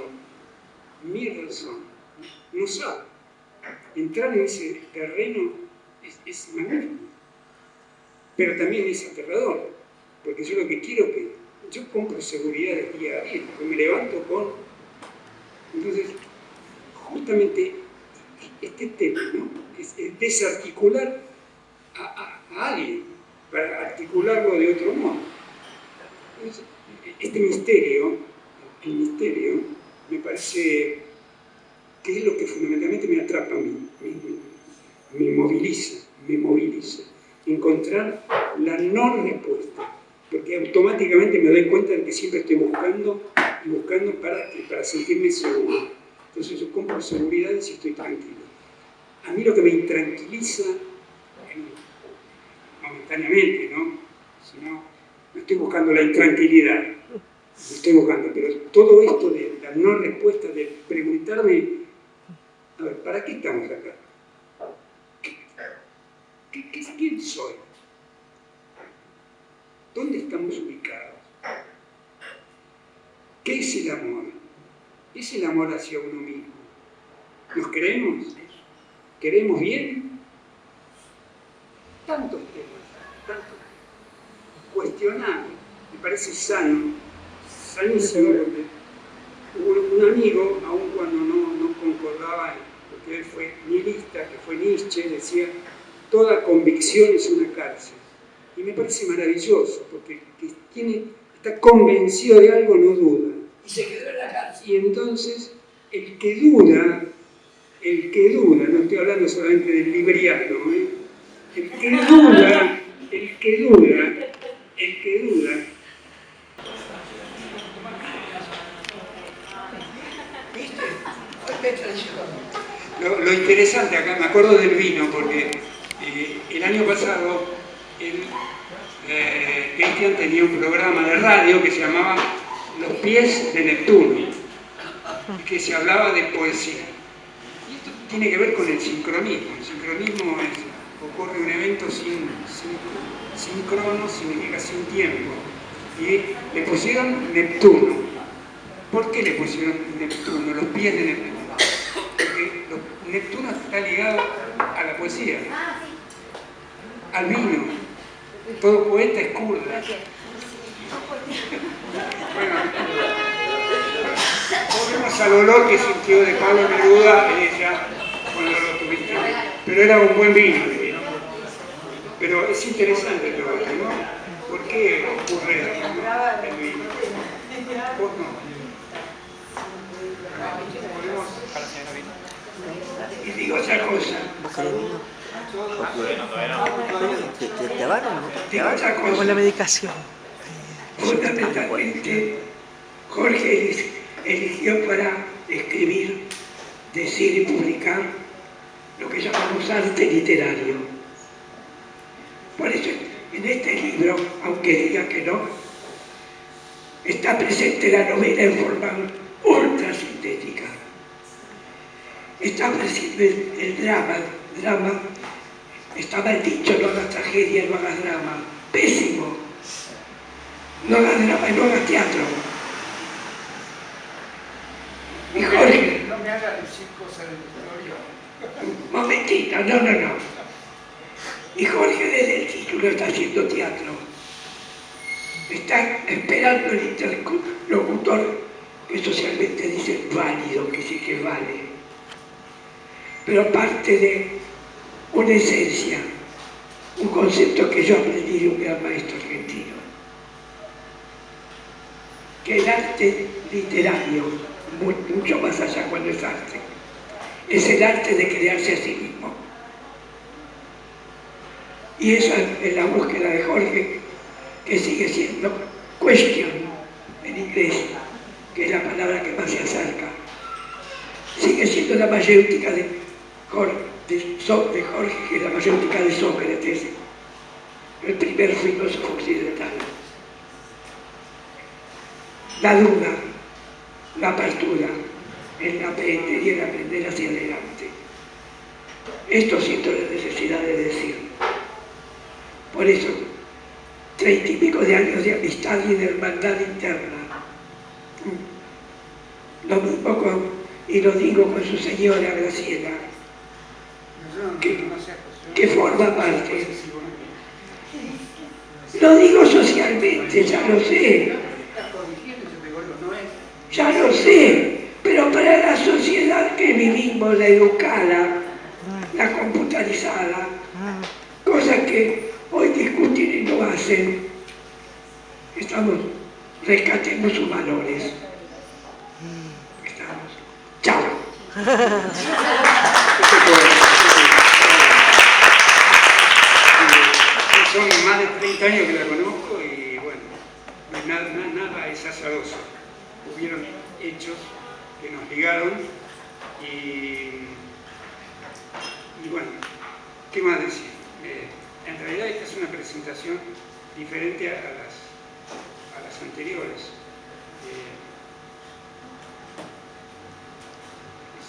no sabe. Entrar en ese terreno es magnífico, pero también es aterrador, porque yo lo que quiero que yo compro seguridad de día a día, porque me levanto con... Entonces, justamente este tema, ¿no? Es desarticular a alguien para articularlo de otro modo. Entonces, este misterio, el misterio, me parece que es lo que fundamentalmente me atrapa a mí, me moviliza. Encontrar la no respuesta, porque automáticamente me doy cuenta de que siempre estoy buscando para sentirme seguro. Entonces yo compro seguridad y estoy tranquilo. A mí lo que me intranquiliza, momentáneamente, ¿no? Si no estoy buscando la intranquilidad, pero todo esto de la no respuesta, de preguntarme, a ver, ¿para qué estamos acá? ¿Quién soy? ¿Dónde estamos ubicados? ¿Qué es el amor? ¿Es el amor hacia uno mismo? ¿Nos queremos? ¿Queremos bien? Tantos temas. Cuestionar, me parece sanísimo, porque un amigo, aun cuando no concordaba, porque él fue nihilista, que fue Nietzsche, decía, toda convicción es una cárcel. Y me parece maravilloso, porque está convencido de algo, no duda. Y se quedó en la cárcel. Y entonces, el que duda, no estoy hablando solamente del libriano, el que duda, lo interesante acá, me acuerdo del vino, porque el año pasado Cristian tenía un programa de radio que se llamaba Los pies de Neptuno, que se hablaba de poesía. Y esto tiene que ver con el sincronismo. El sincronismo ocurre un evento sin crono, significa sin tiempo. Y le pusieron Neptuno. ¿Por qué le pusieron Neptuno? Los pies de Neptuno. Porque Neptuno está ligado a la poesía, al vino. Todo poeta es kurda. Bueno, volvemos al olor que sintió de Pablo Neruda ella cuando lo tuviste. Pero era un buen vino. Pero es interesante todo esto, ¿no? ¿Por qué ocurre el vino? ¿Vos no? Volvemos a la señora Vino. Y digo otra cosa. ¿Te van o no? Digo otra cosa. Con la medicación. Fundamentalmente, Jorge eligió para escribir, decir y publicar lo que llamamos arte literario. Por eso, en este libro, aunque diga que no, está presente la novela en forma ultra sintética. Está presente el drama, estaba el dicho, no hagas tragedia, no hagas drama. Pésimo. No hagas drama y no hagas teatro. Y Jorge... No me hagas decir cosas de tu historia. Momentito, no. Y Jorge desde el título está haciendo teatro. Está esperando el interlocutor que socialmente dice válido, que sí que vale. Pero parte de una esencia, un concepto que yo aprendí de un gran maestro argentino. Que el arte literario, mucho más allá cuando es arte, es el arte de crearse a sí mismo. Y esa es la búsqueda de Jorge, que sigue siendo question en inglés, que es la palabra que más se acerca. Sigue siendo la mayéutica de Jorge, que es la mayéutica de Sócrates, el primer filósofo occidental. La duda, la apertura, el aprender y el aprender hacia adelante. Esto siento la necesidad de decir. Por eso, 30 y pico de años de amistad y de hermandad interna. Lo mismo y lo digo con su señora Graciela, que forma parte. Lo digo socialmente, ya lo sé. Ya lo sé, pero para la sociedad que vivimos, la educada, la computarizada, cosas que hoy discuten y no hacen, rescatemos sus valores. Chao. Son más de 30 años que la conozco y bueno, nada es azaroso. Hubieron hechos que nos ligaron y bueno, ¿qué más decir? En realidad esta es una presentación diferente a las anteriores. Es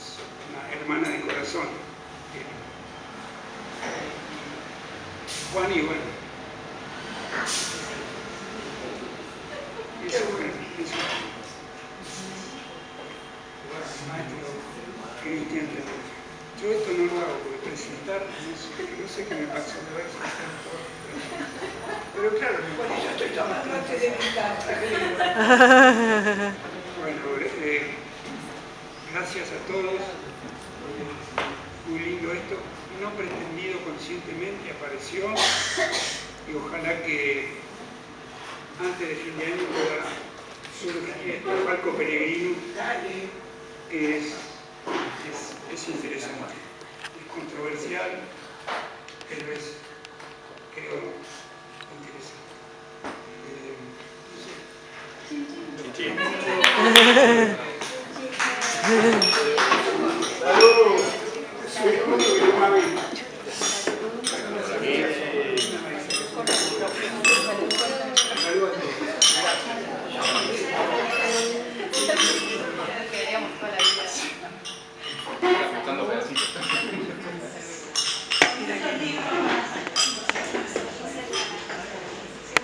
una hermana de corazón. Juan y bueno. Eso. Maestro Cristian, yo esto no lo hago porque presentar, no sé qué me pasó, de ver pero claro, yo estoy tomando antes de invitar. Bueno, gracias a todos, muy lindo esto, no pretendido conscientemente, apareció y ojalá que antes de fin de año pueda surgir el barco peregrino, que es interesante, es controversial, pero es, creo,